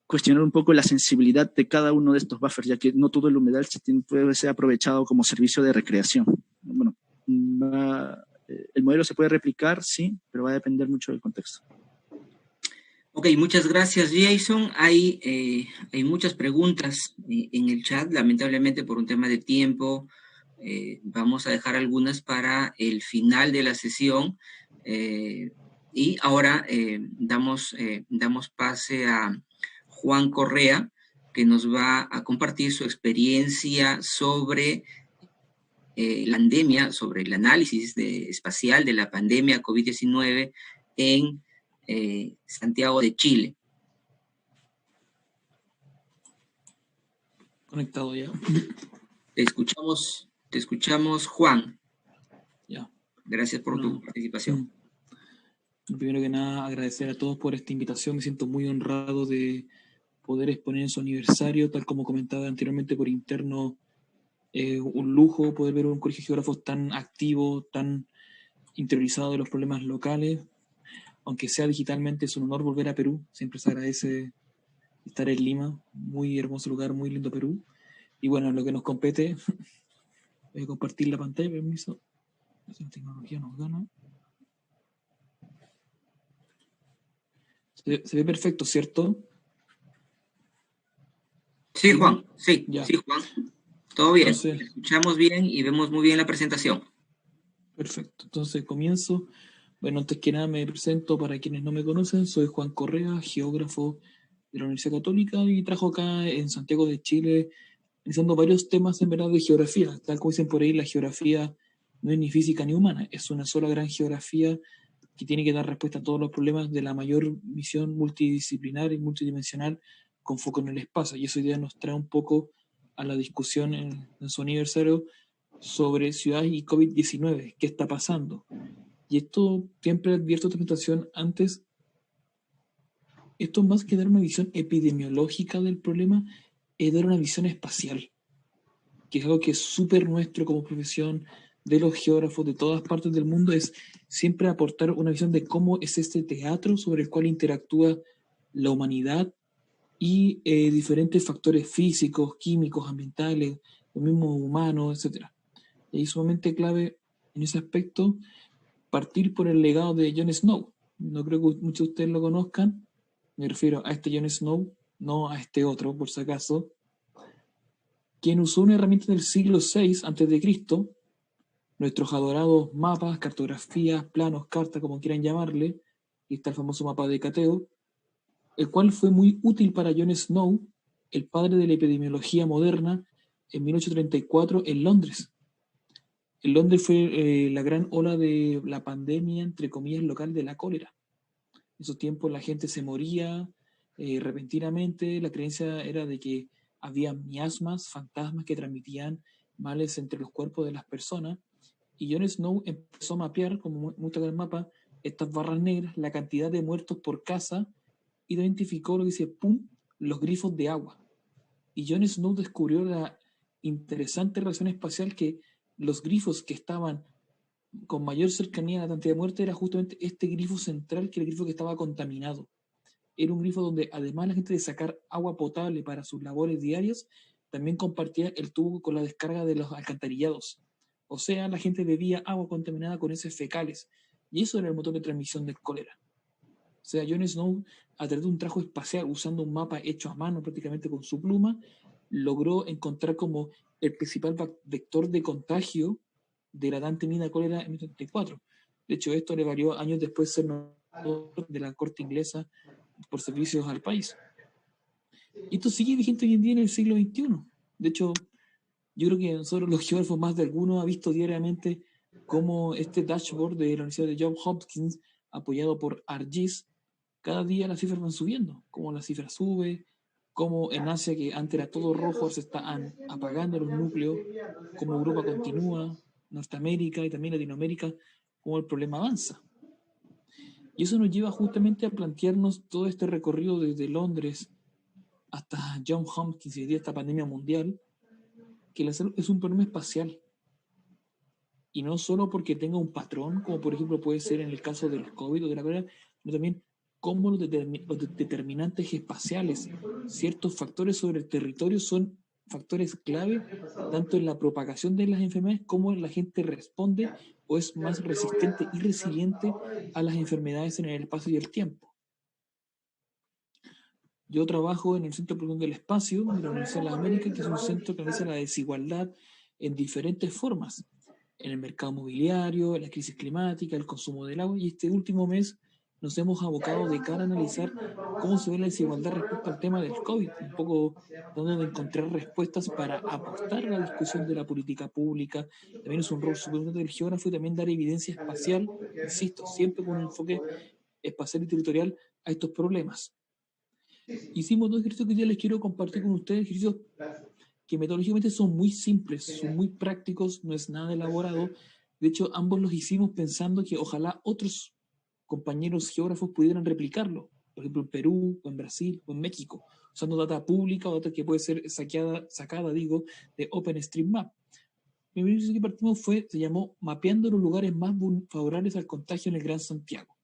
cuestionar un poco la sensibilidad de cada uno de estos buffers, ya que no todo el humedal puede ser aprovechado como servicio de recreación. Bueno, el modelo se puede replicar, sí, pero va a depender mucho del contexto. Ok, muchas gracias, Jason. Hay muchas preguntas en el chat. Lamentablemente, por un tema de tiempo, vamos a dejar algunas para el final de la sesión. Y ahora damos pase a Juan Correa, que nos va a compartir su experiencia sobre la pandemia, sobre el análisis espacial de la pandemia COVID-19 en Santiago de Chile. Conectado ya. Te escuchamos, Juan. Ya. Gracias por tu participación. Primero que nada, agradecer a todos por esta invitación. Me siento muy honrado de poder exponer en su aniversario, tal como comentaba anteriormente por interno. Un lujo poder ver un colegio de geógrafos tan activo, tan interiorizado de los problemas locales. Aunque sea digitalmente, es un honor volver a Perú. Siempre se agradece estar en Lima. Muy hermoso lugar, muy lindo Perú. Y bueno, lo que nos compete, voy a compartir la pantalla, permiso. La tecnología nos gana. Se ve perfecto, ¿cierto? Sí, Juan. Sí, ya. Sí, Juan. Todo bien. Entonces, escuchamos bien y vemos muy bien la presentación. Perfecto. Entonces comienzo. Bueno, antes que nada me presento para quienes no me conocen. Soy Juan Correa, geógrafo de la Universidad Católica y trabajo acá en Santiago de Chile analizando varios temas en verdad de geografía. Tal como dicen por ahí, la geografía no es ni física ni humana. Es una sola gran geografía que tiene que dar respuesta a todos los problemas de la mayor visión multidisciplinar y multidimensional con foco en el espacio. Y eso hoy día nos trae un poco a la discusión en su aniversario sobre ciudades y COVID-19, qué está pasando. Y esto siempre advierto esta presentación antes, esto más que dar una visión epidemiológica del problema, es dar una visión espacial, que es algo que es súper nuestro como profesión de los geógrafos de todas partes del mundo, es siempre aportar una visión de cómo es este teatro sobre el cual interactúa la humanidad y diferentes factores físicos, químicos, ambientales, los mismos humanos, etc. Y es sumamente clave en ese aspecto partir por el legado de Jon Snow. No creo que muchos de ustedes lo conozcan. Me refiero a este Jon Snow, no a este otro, por si acaso, quien usó una herramienta del siglo VI a.C., nuestros adorados mapas, cartografías, planos, cartas, como quieran llamarle, y está el famoso mapa de Cateo, el cual fue muy útil para Jon Snow, el padre de la epidemiología moderna, en 1834 en Londres. En Londres fue la gran ola de la pandemia, entre comillas, local de la cólera. En esos tiempos la gente se moría repentinamente. La creencia era de que había miasmas, fantasmas que transmitían males entre los cuerpos de las personas, y Jon Snow empezó a mapear, como muestra en el mapa, estas barras negras, la cantidad de muertos por casa, identificó lo que dice, ¡pum!, los grifos de agua. Y Jon Snow descubrió la interesante relación espacial que los grifos que estaban con mayor cercanía a la cantidad de muerte era justamente este grifo central, que era el grifo que estaba contaminado. Era un grifo donde, además la gente de sacar agua potable para sus labores diarias, también compartía el tubo con la descarga de los alcantarillados. O sea, la gente bebía agua contaminada con heces fecales. Y eso era el motor de transmisión del cólera. O sea, Jon Snow, a través de un trabajo espacial, usando un mapa hecho a mano prácticamente con su pluma, logró encontrar como el principal vector de contagio de la tan temida cólera en 1934. De hecho, esto le valió años después ser nombrado de la corte inglesa por servicios al país. Y esto sigue vigente hoy en día en el siglo XXI. De hecho, yo creo que nosotros los geógrafos, más de alguno, ha visto diariamente cómo este dashboard de la Universidad de Johns Hopkins, apoyado por ArcGIS, cada día las cifras van subiendo, cómo la cifra sube, cómo en Asia, que antes era todo rojo, se están apagando los núcleos, cómo Europa continúa, Norteamérica y también Latinoamérica, cómo el problema avanza. Y eso nos lleva justamente a plantearnos todo este recorrido desde Londres hasta Johns Hopkins y hoy día esta pandemia mundial, que la salud es un problema espacial. Y no solo porque tenga un patrón, como por ejemplo puede ser en el caso del COVID o de la cólera, sino también cómo los determinantes espaciales, ciertos factores sobre el territorio son factores clave, tanto en la propagación de las enfermedades como en la gente responde o es más resistente y resiliente a las enfermedades en el espacio y el tiempo. Yo trabajo en el Centro de Producción del Espacio de la Universidad de las Américas, que es un centro que analiza la desigualdad en diferentes formas, en el mercado mobiliario, en la crisis climática, el consumo del agua, y este último mes nos hemos abocado de cara a analizar cómo se ve la desigualdad respecto al tema del COVID, un poco tratando de encontrar respuestas para aportar a la discusión de la política pública. También es un rol súper importante del geógrafo y también dar evidencia espacial, insisto, siempre con un enfoque espacial y territorial a estos problemas. Hicimos dos ejercicios que hoy día les quiero compartir con ustedes, ejercicios que metodológicamente son muy simples, son muy prácticos, no es nada elaborado. De hecho, ambos los hicimos pensando que ojalá otros compañeros geógrafos pudieran replicarlo, por ejemplo en Perú, o en Brasil, o en México, usando data pública o data que puede ser sacada de OpenStreetMap. Mi primer ejercicio que partimos se llamó Mapeando los lugares más favorables al contagio en el Gran Santiago.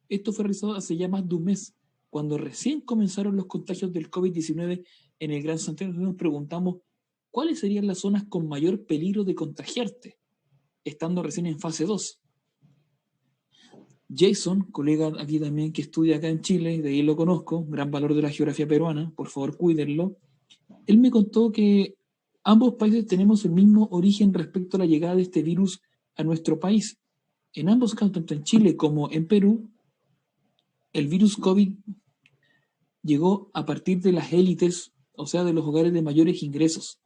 Esto fue realizado hace ya más de un mes, cuando recién comenzaron los contagios del COVID-19 en el Gran Santiago. Nos preguntamos cuáles serían las zonas con mayor peligro de contagiarte, estando recién en fase 2. Jason, colega aquí también que estudia acá en Chile, de ahí lo conozco, gran valor de la geografía peruana, por favor cuídenlo. Él me contó que ambos países tenemos el mismo origen respecto a la llegada de este virus a nuestro país. En ambos casos, tanto en Chile como en Perú, el virus COVID llegó a partir de las élites, o sea, de los hogares de mayores ingresos.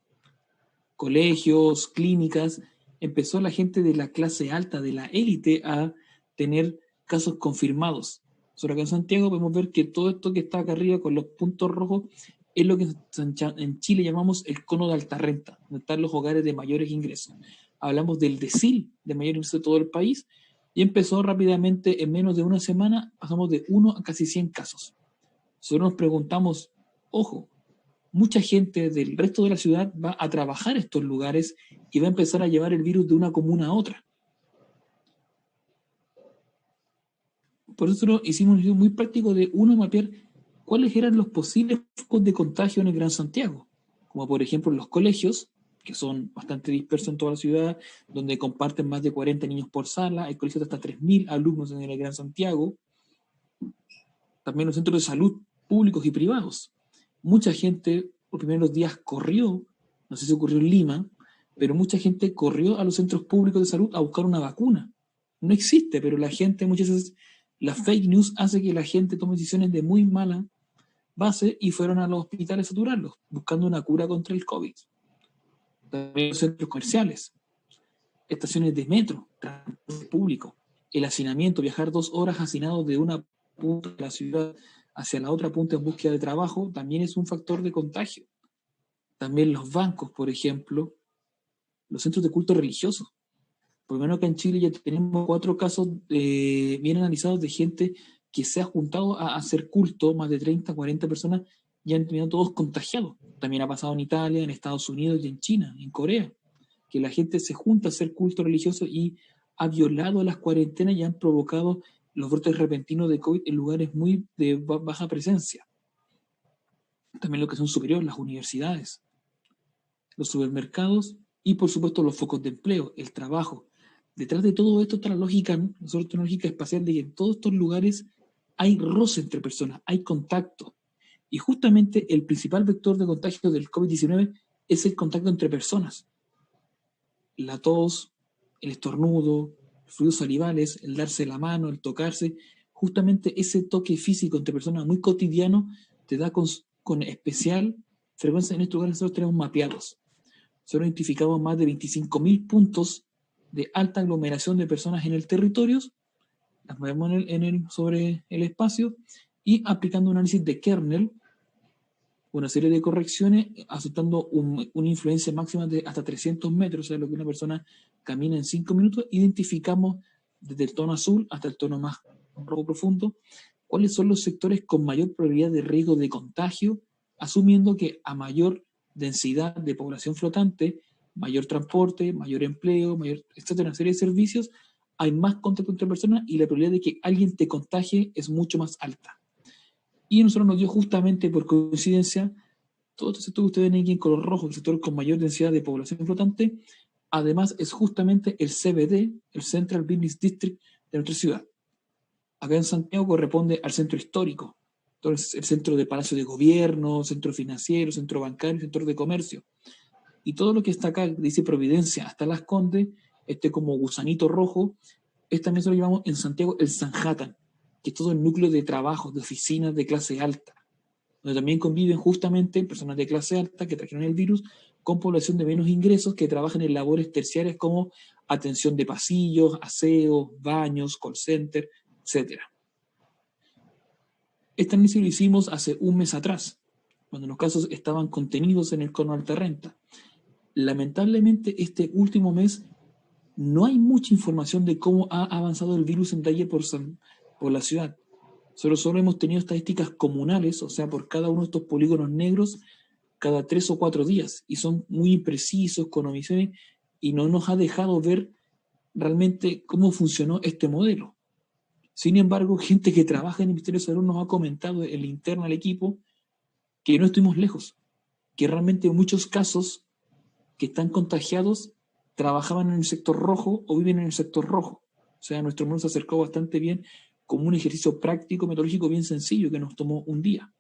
Colegios, clínicas, empezó la gente de la clase alta, de la élite, a tener casos confirmados. Sobre acá en Santiago podemos ver que todo esto que está acá arriba con los puntos rojos es lo que en Chile llamamos el cono de alta renta, donde están los hogares de mayores ingresos. Hablamos del decil de mayor ingreso de todo el país y empezó rápidamente, en menos de una semana, pasamos de 1 a casi 100 casos. Nosotros nos preguntamos, ojo, mucha gente del resto de la ciudad va a trabajar en estos lugares y va a empezar a llevar el virus de una comuna a otra. Por eso nosotros hicimos un ejercicio muy práctico de mapear cuáles eran los posibles focos de contagio en el Gran Santiago, como por ejemplo los colegios, que son bastante dispersos en toda la ciudad, donde comparten más de 40 niños por sala, hay colegios de hasta 3.000 alumnos en el Gran Santiago, también los centros de salud públicos y privados. Mucha gente los primeros días corrió, no sé si ocurrió en Lima, pero mucha gente corrió a los centros públicos de salud a buscar una vacuna. No existe, pero la gente muchas veces, la fake news hace que la gente tome decisiones de muy mala base y fueron a los hospitales a saturarlos, buscando una cura contra el COVID. También los centros comerciales, estaciones de metro, transporte público, el hacinamiento, viajar 2 horas hacinados de una punta de la ciudad hacia la otra punta en búsqueda de trabajo, también es un factor de contagio. También los bancos, por ejemplo, los centros de culto religiosos. Por lo menos acá en Chile ya tenemos 4 casos bien analizados de gente que se ha juntado a hacer culto, más de 30, 40 personas, y han terminado todos contagiados. También ha pasado en Italia, en Estados Unidos y en China, en Corea, que la gente se junta a hacer culto religioso y ha violado las cuarentenas y han provocado los brotes repentinos de COVID en lugares muy de baja presencia. También lo que son superiores, las universidades, los supermercados y por supuesto los focos de empleo, el trabajo. Detrás de todo esto está la lógica, ¿no? Nosotros tenemos una lógica espacial de que en todos estos lugares hay roce entre personas, hay contacto. Y justamente el principal vector de contagio del COVID-19 es el contacto entre personas. La tos, el estornudo, los fluidos salivales, el darse la mano, el tocarse, justamente ese toque físico entre personas muy cotidiano te da con especial frecuencia. En estos lugares nosotros tenemos mapeados. Nosotros identificamos más de 25.000 puntos de alta aglomeración de personas en el territorio, las movemos sobre el espacio y aplicando un análisis de kernel, una serie de correcciones, aceptando una influencia máxima de hasta 300 metros, o sea, lo que una persona camina en 5 minutos, identificamos desde el tono azul hasta el tono más rojo profundo cuáles son los sectores con mayor probabilidad de riesgo de contagio, asumiendo que a mayor densidad de población flotante, mayor transporte, mayor empleo, mayor, etcétera, una serie de servicios, hay más contacto entre personas y la probabilidad de que alguien te contagie es mucho más alta. Y a nosotros nos dio justamente por coincidencia todo este sector que ustedes ven aquí en color rojo, el sector con mayor densidad de población flotante, además es justamente el CBD, el Central Business District de nuestra ciudad. Acá en Santiago corresponde al centro histórico, entonces el centro de palacio de gobierno, centro financiero, centro bancario, centro de comercio. Y todo lo que está acá, dice Providencia hasta Las Condes, como gusanito rojo, también se lo llamamos en Santiago el Sanhattan, que es todo el núcleo de trabajo, de oficinas de clase alta, donde también conviven justamente personas de clase alta que trajeron el virus con población de menos ingresos que trabajan en labores terciarias como atención de pasillos, aseo, baños, call center, etc. Este análisis lo hicimos hace un mes atrás, cuando los casos estaban contenidos en el cono alta renta. Lamentablemente, este último mes no hay mucha información de cómo ha avanzado el virus en Dalle por la ciudad. Solo hemos tenido estadísticas comunales, o sea, por cada uno de estos polígonos negros, cada 3 o 4 días, y son muy imprecisos, con omisiones, y no nos ha dejado ver realmente cómo funcionó este modelo. Sin embargo, gente que trabaja en el Ministerio de Salud nos ha comentado en la interna al equipo que no estuvimos lejos, que realmente muchos casos que están contagiados trabajaban en el sector rojo o viven en el sector rojo. O sea, nuestro modelo se acercó bastante bien como un ejercicio práctico, metodológico bien sencillo que nos tomó un día.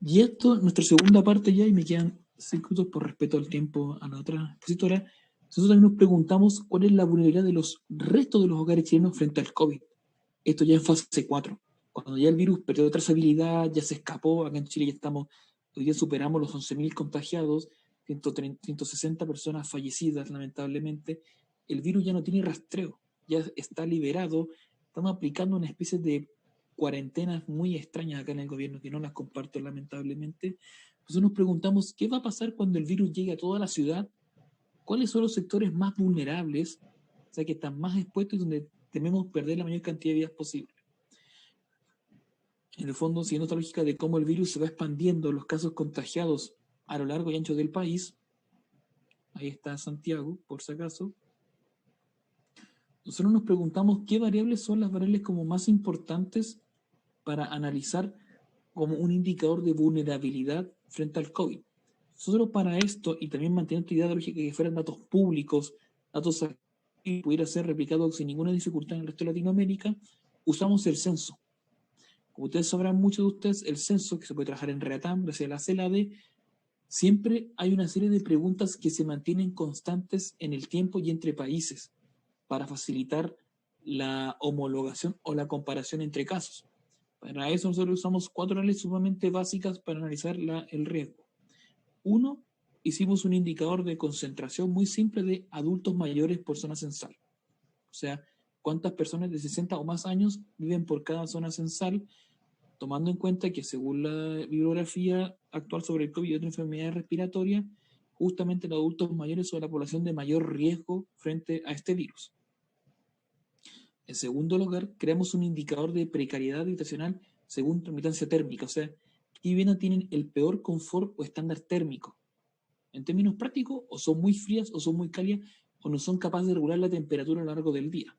Y esto, nuestra segunda parte ya, y me quedan 5 minutos por respeto al tiempo a la otra expositora. Nosotros también nos preguntamos cuál es la vulnerabilidad de los restos de los hogares chilenos frente al COVID. Esto ya en fase 4. Cuando ya el virus perdió trazabilidad, ya se escapó, acá en Chile ya estamos, hoy día superamos los 11.000 contagiados, 160 personas fallecidas, lamentablemente. El virus ya no tiene rastreo, ya está liberado. Estamos aplicando una especie de cuarentenas muy extrañas acá en el gobierno, que no las comparto lamentablemente. Entonces nos preguntamos, ¿qué va a pasar cuando el virus llegue a toda la ciudad? ¿Cuáles son los sectores más vulnerables, o sea, que están más expuestos y donde tememos perder la mayor cantidad de vidas posible? En el fondo, siguiendo esta lógica de cómo el virus se va expandiendo, los casos contagiados a lo largo y ancho del país, ahí está Santiago, por si acaso, nosotros nos preguntamos qué variables son las variables como más importantes para analizar como un indicador de vulnerabilidad frente al COVID. Nosotros para esto, y también manteniendo esta idea de lógica que fueran datos públicos, datos que pudiera ser replicados sin ninguna dificultad en el resto de Latinoamérica, usamos el censo. Como ustedes sabrán, muchos de ustedes, el censo, que se puede trabajar en REATAM, gracias a la CELADE, siempre hay una serie de preguntas que se mantienen constantes en el tiempo y entre países para facilitar la homologación o la comparación entre casos. Para eso nosotros usamos 4 áreas sumamente básicas para analizar el riesgo. 1, hicimos un indicador de concentración muy simple de adultos mayores por zona censal. O sea, cuántas personas de 60 o más años viven por cada zona censal, tomando en cuenta que según la bibliografía actual sobre el COVID y otras enfermedades respiratorias, justamente los adultos mayores son la población de mayor riesgo frente a este virus. En segundo lugar, creamos un indicador de precariedad habitacional según tramitancia térmica, o sea, qué viviendas tienen el peor confort o estándar térmico. En términos prácticos, o son muy frías o son muy cálidas, o no son capaces de regular la temperatura a lo largo del día.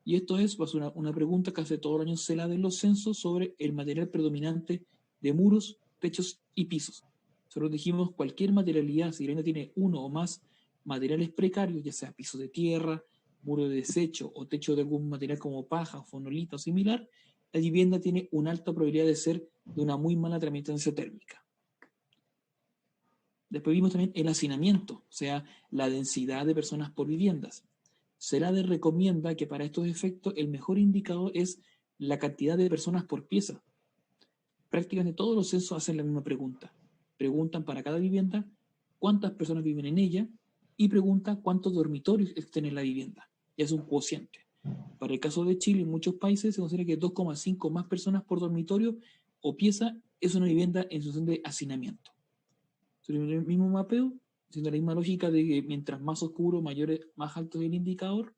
Y esto es pues, una pregunta que hace todo el año se la de los censos sobre el material predominante de muros, techos y pisos. Nosotros dijimos cualquier materialidad, si la vivienda tiene uno o más materiales precarios, ya sea piso de tierra, muro de desecho o techo de algún material como paja, fonolita o similar, la vivienda tiene una alta probabilidad de ser de una muy mala tramitancia térmica. Después vimos también el hacinamiento, o sea, la densidad de personas por viviendas. CELADE recomienda que para estos efectos el mejor indicador es la cantidad de personas por pieza. Prácticamente todos los censos hacen la misma pregunta. Preguntan para cada vivienda cuántas personas viven en ella y preguntan cuántos dormitorios existen en la vivienda. Y es un cociente. Para el caso de Chile, en muchos países se considera que 2,5 más personas por dormitorio o pieza es una vivienda en situación de hacinamiento. El mismo mapeo, siendo la misma lógica de que mientras más oscuro, más alto es el indicador.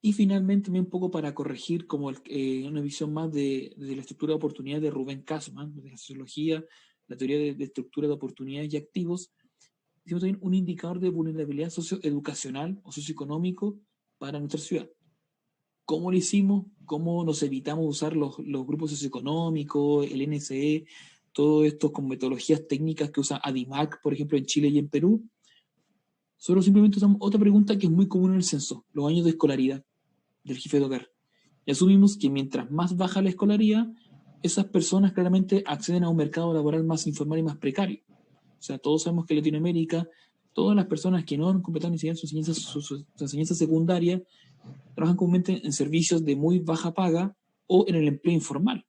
Y finalmente, también un poco para corregir como una visión más de la estructura de oportunidades de Rubén Kasman, de la sociología, la teoría de estructura de oportunidades y activos. Hicimos también un indicador de vulnerabilidad socioeducacional o socioeconómico para nuestra ciudad. ¿Cómo lo hicimos? ¿Cómo nos evitamos usar los grupos socioeconómicos, el NSE, todo esto con metodologías técnicas que usa ADIMAC, por ejemplo, en Chile y en Perú? Solo simplemente usamos otra pregunta que es muy común en el censo, los años de escolaridad del jefe de hogar. Y asumimos que mientras más baja la escolaridad, esas personas claramente acceden a un mercado laboral más informal y más precario. O sea, todos sabemos que en Latinoamérica, todas las personas que no han completado ni siquiera su enseñanza secundaria, trabajan comúnmente en servicios de muy baja paga o en el empleo informal.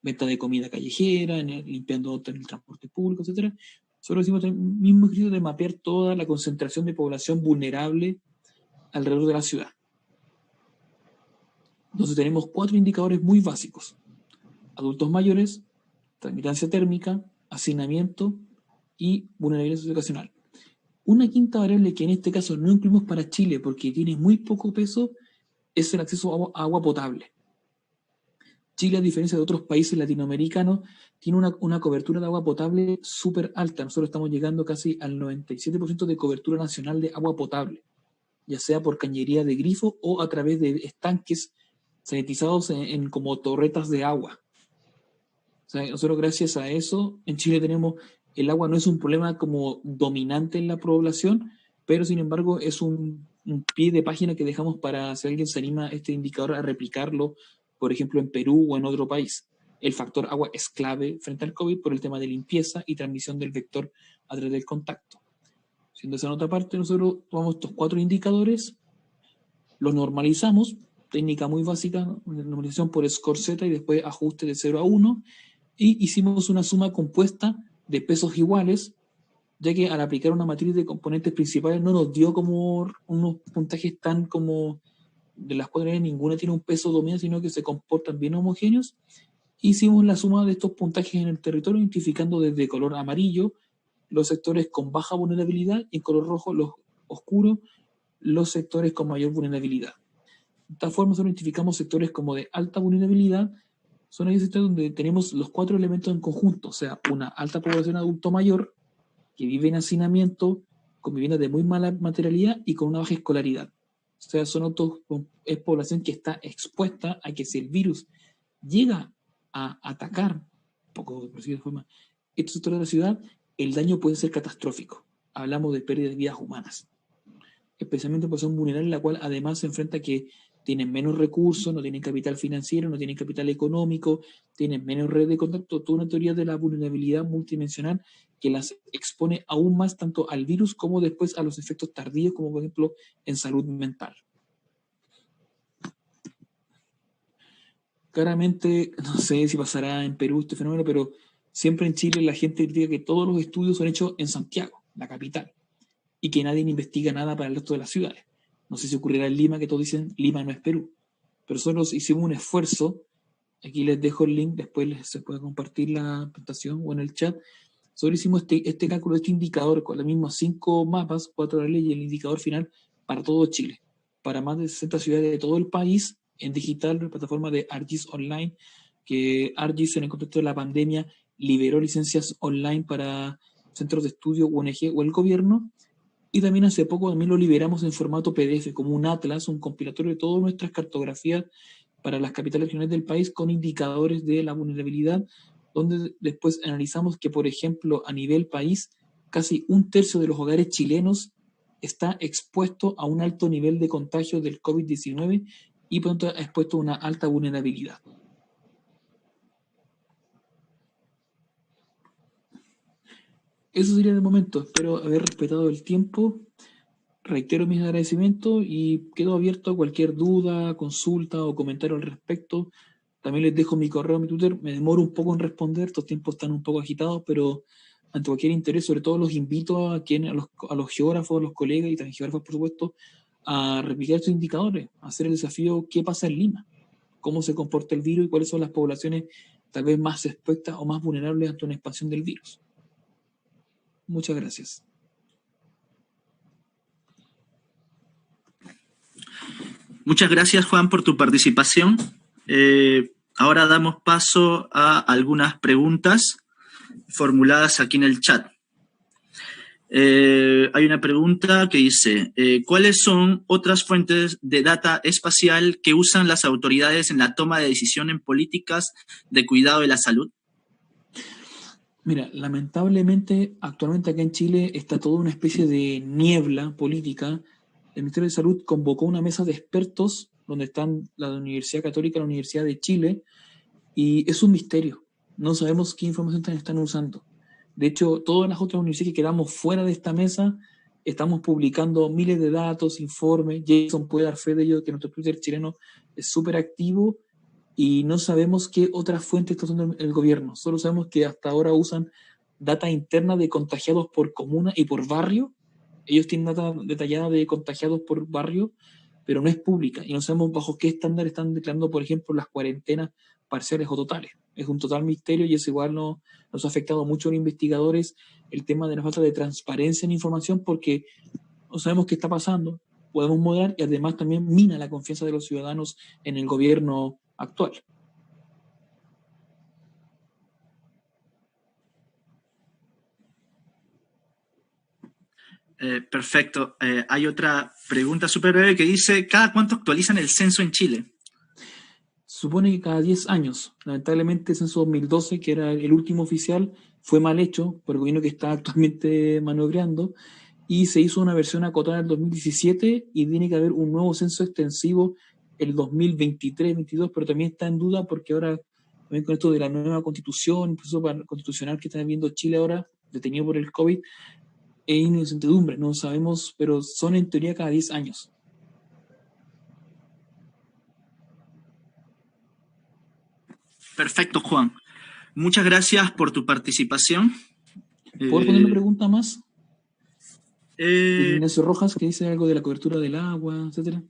Venta de comida callejera, limpiando en el transporte público, etc. Solo hicimos el mismo ejercicio de mapear toda la concentración de población vulnerable alrededor de la ciudad. Entonces tenemos 4 indicadores muy básicos: adultos mayores, tramitancia térmica, hacinamiento y vulnerabilidad socioeducacional. Una quinta variable que en este caso no incluimos para Chile porque tiene muy poco peso es el acceso a agua potable. Chile, a diferencia de otros países latinoamericanos, tiene una cobertura de agua potable súper alta. Nosotros estamos llegando casi al 97% de cobertura nacional de agua potable, ya sea por cañería de grifo o a través de estanques sanitizados en como torretas de agua. O sea, nosotros gracias a eso en Chile tenemos, el agua no es un problema como dominante en la población, pero sin embargo es un pie de página que dejamos para si alguien se anima este indicador a replicarlo, por ejemplo en Perú o en otro país. El factor agua es clave frente al COVID por el tema de limpieza y transmisión del vector a través del contacto. Siendo esa nota aparte, nosotros tomamos estos 4 indicadores, los normalizamos, técnica muy básica, normalización por score Z y después ajuste de 0 a 1, y hicimos una suma compuesta de pesos iguales, ya que al aplicar una matriz de componentes principales no nos dio como unos puntajes tan como de las 4 ninguna tiene un peso dominante, sino que se comportan bien homogéneos. Hicimos la suma de estos puntajes en el territorio, identificando desde color amarillo los sectores con baja vulnerabilidad y en color rojo los oscuros, los sectores con mayor vulnerabilidad. De esta forma, solo identificamos sectores como de alta vulnerabilidad, son aquellos sectores donde tenemos los 4 elementos en conjunto, o sea, una alta población adulto mayor que vive en hacinamiento, con viviendas de muy mala materialidad y con una baja escolaridad. O sea, es población que está expuesta a que si el virus llega a atacar, un poco por decirlo de forma, estos sectores de la ciudad, el daño puede ser catastrófico. Hablamos de pérdida de vidas humanas, especialmente por población vulnerable, la cual además se enfrenta a que tienen menos recursos, no tienen capital financiero, no tienen capital económico, tienen menos red de contacto, toda una teoría de la vulnerabilidad multidimensional que las expone aún más tanto al virus como después a los efectos tardíos, como por ejemplo en salud mental. Claramente, no sé si pasará en Perú este fenómeno, pero siempre en Chile la gente critica que todos los estudios son hechos en Santiago, la capital, y que nadie investiga nada para el resto de las ciudades. No sé si ocurrirá en Lima, que todos dicen Lima no es Perú, pero nosotros hicimos un esfuerzo. Aquí les dejo el link, después se puede compartir la presentación o en el chat, Solo hicimos este cálculo, este indicador con los mismos 5 mapas, 4 de la ley y el indicador final para todo Chile, para más de 60 ciudades de todo el país, en digital, en la plataforma de ArcGIS Online, que ArcGIS en el contexto de la pandemia liberó licencias online para centros de estudio, UNG o el gobierno, y también hace poco también lo liberamos en formato PDF, como un atlas, un compilatorio de todas nuestras cartografías para las capitales regionales del país con indicadores de la vulnerabilidad, donde después analizamos que, por ejemplo, a nivel país, casi 1/3 de los hogares chilenos está expuesto a un alto nivel de contagio del COVID-19 y por lo tanto expuesto a una alta vulnerabilidad. Eso sería de momento. Espero haber respetado el tiempo. Reitero mis agradecimientos y quedo abierto a cualquier duda, consulta o comentario al respecto. También les dejo mi correo, mi Twitter. Me demoro un poco en responder, estos tiempos están un poco agitados, pero ante cualquier interés, sobre todo los invito a los geógrafos, a los colegas y también geógrafos, por supuesto, a replicar estos indicadores, a hacer el desafío ¿qué pasa en Lima? ¿Cómo se comporta el virus y cuáles son las poblaciones tal vez más expuestas o más vulnerables ante una expansión del virus? Muchas gracias. Muchas gracias, Juan, por tu participación. Ahora damos paso a algunas preguntas formuladas aquí en el chat. Hay una pregunta que dice, ¿cuáles son otras fuentes de data espacial que usan las autoridades en la toma de decisión en políticas de cuidado de la salud? Mira, lamentablemente, actualmente acá en Chile está toda una especie de niebla política. El Ministerio de Salud convocó una mesa de expertos donde están la Universidad Católica, la Universidad de Chile, y es un misterio. No sabemos qué información están usando. De hecho, todas las otras universidades que quedamos fuera de esta mesa estamos publicando miles de datos, informes. Jason puede dar fe de ello, que nuestro Twitter chileno es súper activo y no sabemos qué otras fuentes está usando el gobierno. Solo sabemos que hasta ahora usan data interna de contagiados por comuna y por barrio. Ellos tienen data detallada de contagiados por barrio, pero no es pública y no sabemos bajo qué estándar están declarando, por ejemplo, las cuarentenas parciales o totales. Es un total misterio y eso igual nos ha afectado mucho a los investigadores el tema de la falta de transparencia en información porque no sabemos qué está pasando, podemos moderar y además también mina la confianza de los ciudadanos en el gobierno actual. Perfecto. Hay otra pregunta súper breve que dice, ¿cada cuánto actualizan el censo en Chile? Supone que cada 10 años. Lamentablemente el censo 2012, que era el último oficial, fue mal hecho por el gobierno que está actualmente maniobrando y se hizo una versión acotada en el 2017 y tiene que haber un nuevo censo extensivo el 2023-22, pero también está en duda porque ahora, también con esto de la nueva constitución, el proceso constitucional que está viviendo Chile ahora, detenido por el COVID, hay incertidumbre, no sabemos, pero son en teoría cada 10 años. Perfecto, Juan. Muchas gracias por tu participación. ¿Puedo poner una pregunta más? Ignacio Rojas, que dice algo de la cobertura del agua, etcétera.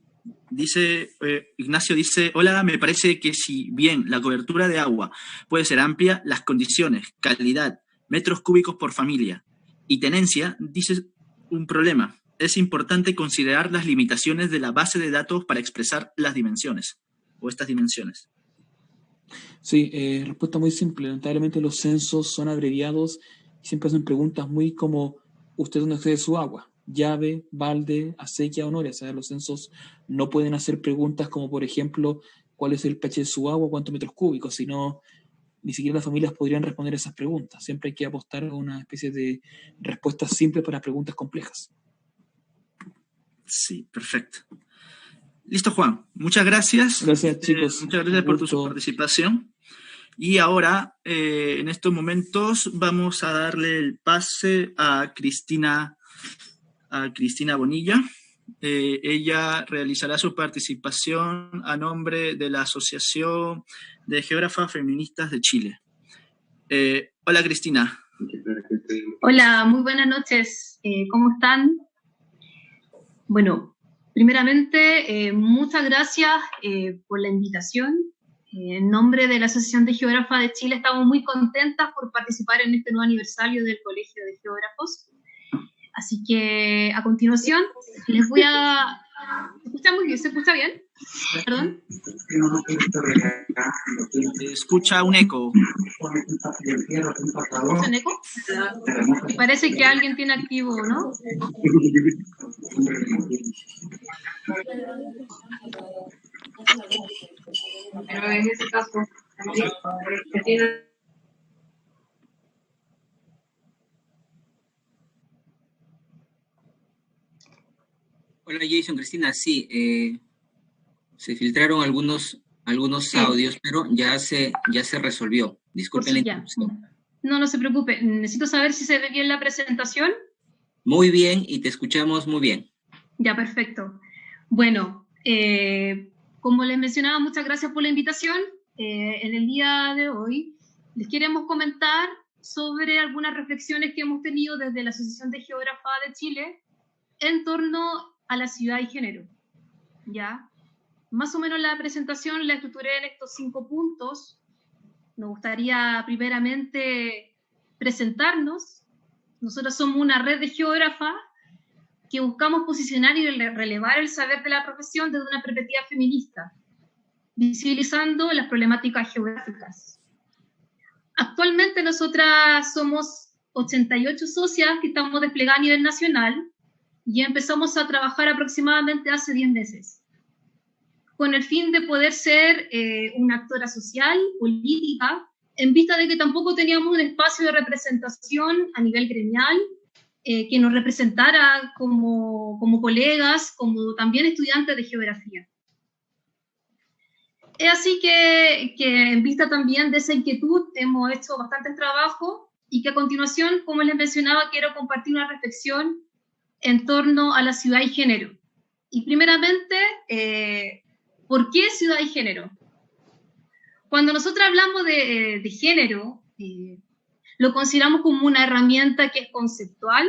Ignacio dice, hola, me parece que si bien la cobertura de agua puede ser amplia, las condiciones, calidad, metros cúbicos por familia y tenencia, dice un problema. Es importante considerar las limitaciones de la base de datos para expresar las dimensiones, o estas dimensiones. Sí, respuesta muy simple. Lamentablemente los censos son abreviados y siempre hacen preguntas muy como, ¿usted dónde accede su agua? Llave, balde, acequia o noria. O sea, los censos no pueden hacer preguntas como, por ejemplo, ¿cuál es el pH de su agua? ¿Cuántos metros cúbicos? Sino, ni siquiera las familias podrían responder esas preguntas. Siempre hay que apostar a una especie de respuestas simples para preguntas complejas. Sí, perfecto. Listo, Juan. Muchas gracias. Gracias, chicos. Muchas gracias por tu participación. Y ahora, en estos momentos, vamos a darle el pase a Cristina Bonilla. Ella realizará su participación a nombre de la Asociación de Geógrafas Feministas de Chile. Hola, Cristina. Hola, muy buenas noches. ¿Cómo están? Bueno, primeramente, muchas gracias por la invitación. En nombre de la Asociación de Geógrafas de Chile, estamos muy contentas por participar en este nuevo aniversario del Colegio de Geógrafos. Así que, a continuación, les voy a... ¿Se escucha muy bien? ¿Se escucha bien? ¿Perdón? Se escucha un eco. ¿Escucha un eco? Parece que alguien tiene activo, ¿no? Pero en ese caso, Hola Jason, Cristina, sí, se filtraron algunos audios, pero ya se resolvió. Disculpen la interrupción. No se preocupe. Necesito saber si se ve bien la presentación. Muy bien, y te escuchamos muy bien. Ya, perfecto. Bueno, como les mencionaba, muchas gracias por la invitación. En el día de hoy les queremos comentar sobre algunas reflexiones que hemos tenido desde la Asociación de Geógrafas de Chile en torno a la ciudad y género. ¿Ya? Más o menos la presentación la estructuré en estos 5 puntos. Nos gustaría primeramente presentarnos. Nosotros somos una red de geógrafas que buscamos posicionar y relevar el saber de la profesión desde una perspectiva feminista, visibilizando las problemáticas geográficas. Actualmente nosotras somos 88 socias que estamos desplegadas a nivel nacional y empezamos a trabajar aproximadamente hace 10 meses, con el fin de poder ser una actora social, política, en vista de que tampoco teníamos un espacio de representación a nivel gremial, que nos representara como colegas, como también estudiantes de geografía. Es así que en vista también de esa inquietud hemos hecho bastantes trabajos y que a continuación, como les mencionaba, quiero compartir una reflexión en torno a la ciudad y género. Y primeramente, ¿por qué ciudad y género? Cuando nosotros hablamos de género, lo consideramos como una herramienta que es conceptual,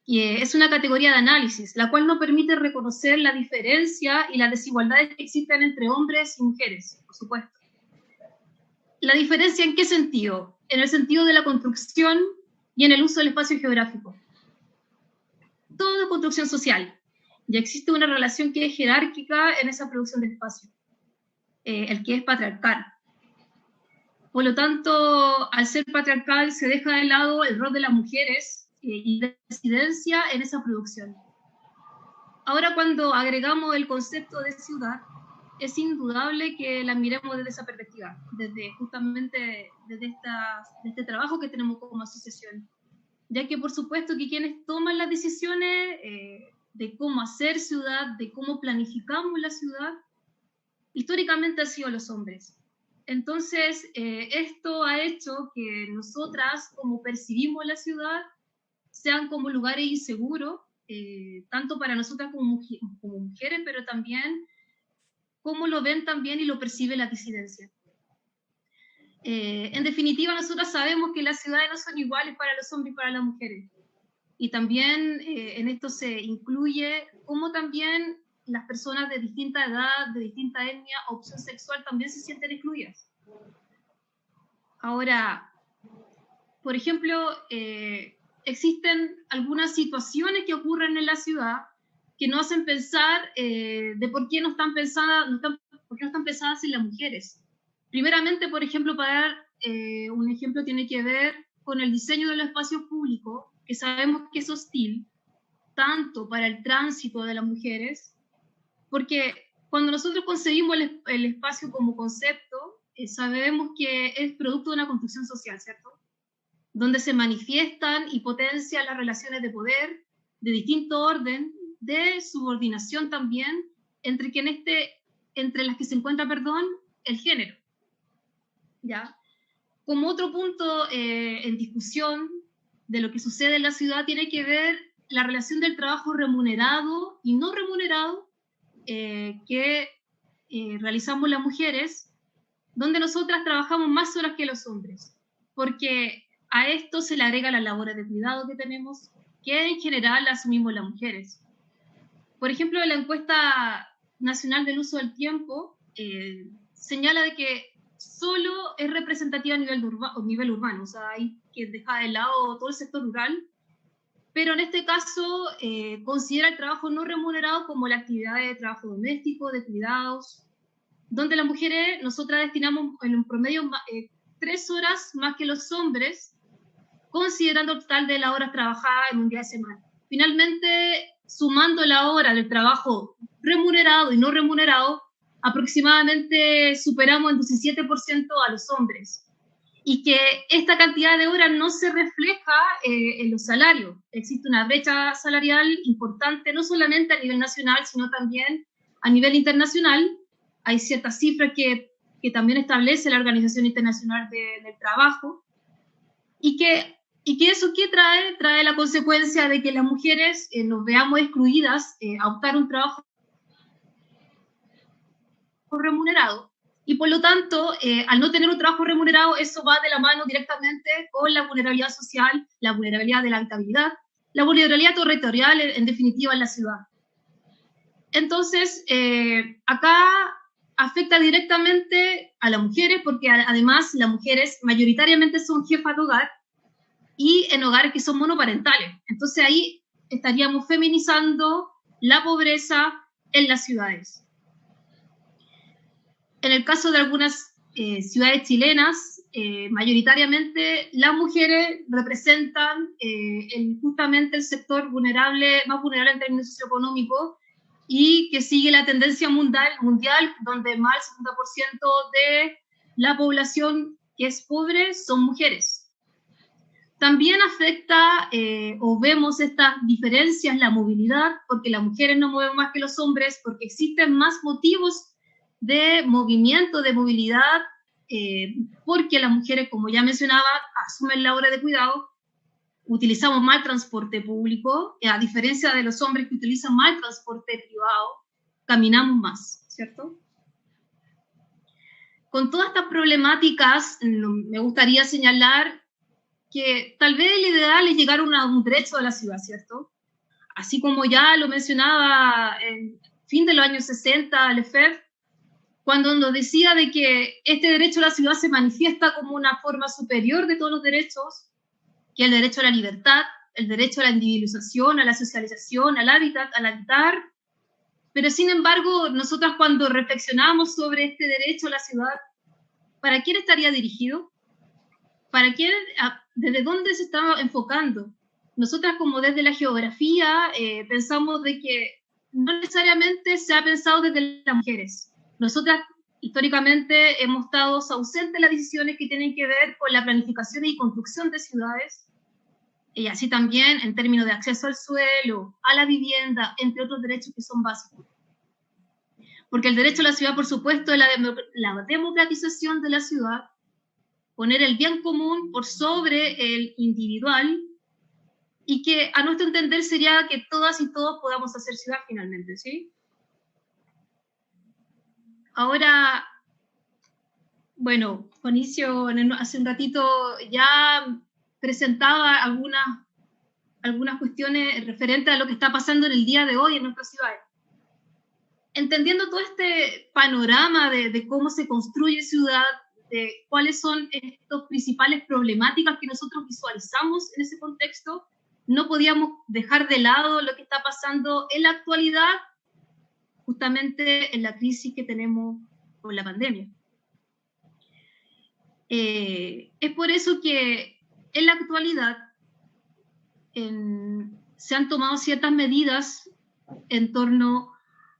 y es una categoría de análisis, la cual nos permite reconocer la diferencia y las desigualdades que existen entre hombres y mujeres, por supuesto. ¿La diferencia en qué sentido? En el sentido de la construcción y en el uso del espacio geográfico. Toda construcción social. Ya existe una relación que es jerárquica en esa producción de espacio, el que es patriarcal. Por lo tanto, al ser patriarcal se deja de lado el rol de las mujeres y la incidencia en esa producción. Ahora, cuando agregamos el concepto de ciudad, es indudable que la miremos desde esa perspectiva, justamente desde este trabajo que tenemos como asociación, ya que por supuesto que quienes toman las decisiones de cómo hacer ciudad, de cómo planificamos la ciudad, históricamente han sido los hombres. Entonces, esto ha hecho que nosotras, como percibimos la ciudad, sean como lugares inseguros, tanto para nosotras como mujeres, pero también cómo lo ven también y lo percibe la disidencia. En definitiva, nosotras sabemos que las ciudades no son iguales para los hombres y para las mujeres. Y también en esto se incluye cómo también las personas de distinta edad, de distinta etnia, opción sexual, también se sienten excluidas. Ahora, por ejemplo, existen algunas situaciones que ocurren en la ciudad que nos hacen pensar de por qué no están pensadas en las mujeres. Primeramente, por ejemplo, para dar un ejemplo, tiene que ver con el diseño de los espacios públicos, que sabemos que es hostil, tanto para el tránsito de las mujeres, porque cuando nosotros concebimos el espacio como concepto, sabemos que es producto de una construcción social, ¿cierto? Donde se manifiestan y potencian las relaciones de poder de distinto orden, de subordinación también, entre las que se encuentra, el género. ¿Ya? Como otro punto en discusión de lo que sucede en la ciudad tiene que ver la relación del trabajo remunerado y no remunerado que realizamos las mujeres, donde nosotras trabajamos más horas que los hombres, porque a esto se le agrega las labores de cuidado que tenemos, que en general asumimos las mujeres. Por ejemplo, en la encuesta nacional del uso del tiempo, señala de que solo es representativa a nivel urbano, o sea, hay que dejar de lado todo el sector rural, pero en este caso considera el trabajo no remunerado como la actividad de trabajo doméstico, de cuidados, donde las mujeres, nosotras destinamos en un promedio 3 horas más que los hombres, considerando el total de las horas trabajadas en un día de semana. Finalmente, sumando la hora del trabajo remunerado y no remunerado, aproximadamente superamos en 17% a los hombres. Y que esta cantidad de horas no se refleja en los salarios. Existe una brecha salarial importante, no solamente a nivel nacional, sino también a nivel internacional. Hay ciertas cifras que también establece la Organización Internacional del Trabajo, y que eso ¿qué trae? Trae la consecuencia de que las mujeres nos veamos excluidas a optar un trabajo remunerado, y por lo tanto, al no tener un trabajo remunerado, eso va de la mano directamente con la vulnerabilidad social, la vulnerabilidad de la habitabilidad, la vulnerabilidad territorial, en definitiva, en la ciudad. Entonces, acá afecta directamente a las mujeres, porque además las mujeres mayoritariamente son jefas de hogar, y en hogares que son monoparentales. Entonces ahí estaríamos feminizando la pobreza en las ciudades. En el caso de algunas ciudades chilenas, mayoritariamente las mujeres representan justamente el sector vulnerable, más vulnerable en términos socioeconómicos, y que sigue la tendencia mundial, donde más del 70% de la población que es pobre son mujeres. También afecta o vemos estas diferencias la movilidad, porque las mujeres no mueven más que los hombres, porque existen más motivos de movimiento, de movilidad, porque las mujeres, como ya mencionaba, asumen la hora de cuidado, utilizamos más transporte público, a diferencia de los hombres que utilizan más transporte privado, caminamos más, ¿cierto? Con todas estas problemáticas, me gustaría señalar que tal vez el ideal es llegar a un derecho a la ciudad, ¿cierto? Así como ya lo mencionaba en fin de los años 60, Lefebvre, cuando nos decía de que este derecho a la ciudad se manifiesta como una forma superior de todos los derechos, que el derecho a la libertad, el derecho a la individualización, a la socialización, al hábitat, al habitar. Pero sin embargo, nosotras cuando reflexionamos sobre este derecho a la ciudad, ¿para quién estaría dirigido? ¿Para quién? ¿Desde dónde se está enfocando? Nosotras, como desde la geografía, pensamos de que no necesariamente se ha pensado desde las mujeres. Nosotras, históricamente, hemos estado ausentes de las decisiones que tienen que ver con la planificación y construcción de ciudades, y así también en términos de acceso al suelo, a la vivienda, entre otros derechos que son básicos. Porque el derecho a la ciudad, por supuesto, es la democratización de la ciudad, poner el bien común por sobre el individual, y que a nuestro entender sería que todas y todos podamos hacer ciudad finalmente, ¿sí? Ahora, bueno, Juanicio hace un ratito ya presentaba algunas cuestiones referentes a lo que está pasando en el día de hoy en nuestras ciudades. Entendiendo todo este panorama de cómo se construye ciudad, de cuáles son estas principales problemáticas que nosotros visualizamos en ese contexto, no podíamos dejar de lado lo que está pasando en la actualidad, justamente en la crisis que tenemos con la pandemia. Es por eso que en la actualidad se han tomado ciertas medidas en torno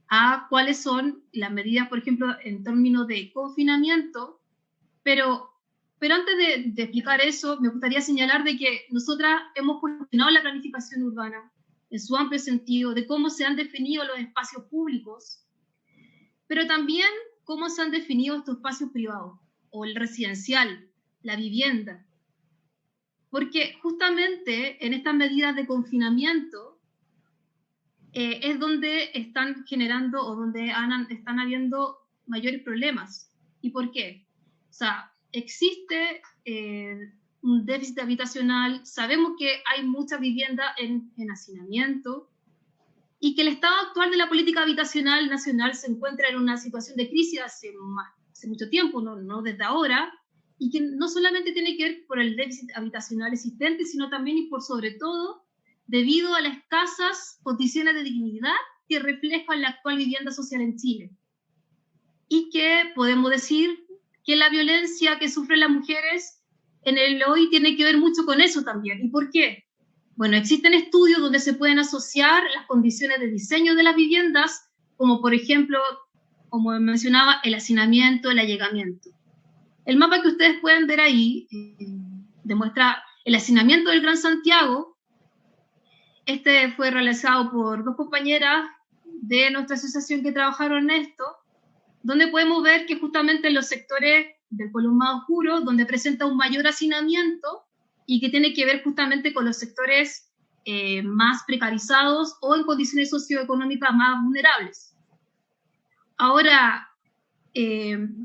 a cuáles son las medidas, por ejemplo, en términos de confinamiento, pero antes de explicar eso, me gustaría señalar de que nosotras hemos cuestionado la planificación urbana en su amplio sentido, de cómo se han definido los espacios públicos, pero también cómo se han definido estos espacios privados, o el residencial, la vivienda. Porque justamente en estas medidas de confinamiento es donde están generando o donde están habiendo mayores problemas. ¿Y por qué? O sea, existe un déficit habitacional, sabemos que hay mucha vivienda en hacinamiento, y que el estado actual de la política habitacional nacional se encuentra en una situación de crisis hace hace mucho tiempo, no desde ahora, y que no solamente tiene que ver por el déficit habitacional existente, sino también y por sobre todo debido a las escasas condiciones de dignidad que reflejan la actual vivienda social en Chile. Y que podemos decir que la violencia que sufren las mujeres en el hoy tiene que ver mucho con eso también. ¿Y por qué? Bueno, existen estudios donde se pueden asociar las condiciones de diseño de las viviendas, como por ejemplo, como mencionaba, el hacinamiento, el allegamiento. El mapa que ustedes pueden ver ahí demuestra el hacinamiento del Gran Santiago. Este fue realizado por dos compañeras de nuestra asociación que trabajaron en esto, donde podemos ver que justamente en los sectores del pueblo más oscuro, donde presenta un mayor hacinamiento y que tiene que ver justamente con los sectores más precarizados o en condiciones socioeconómicas más vulnerables. Ahora,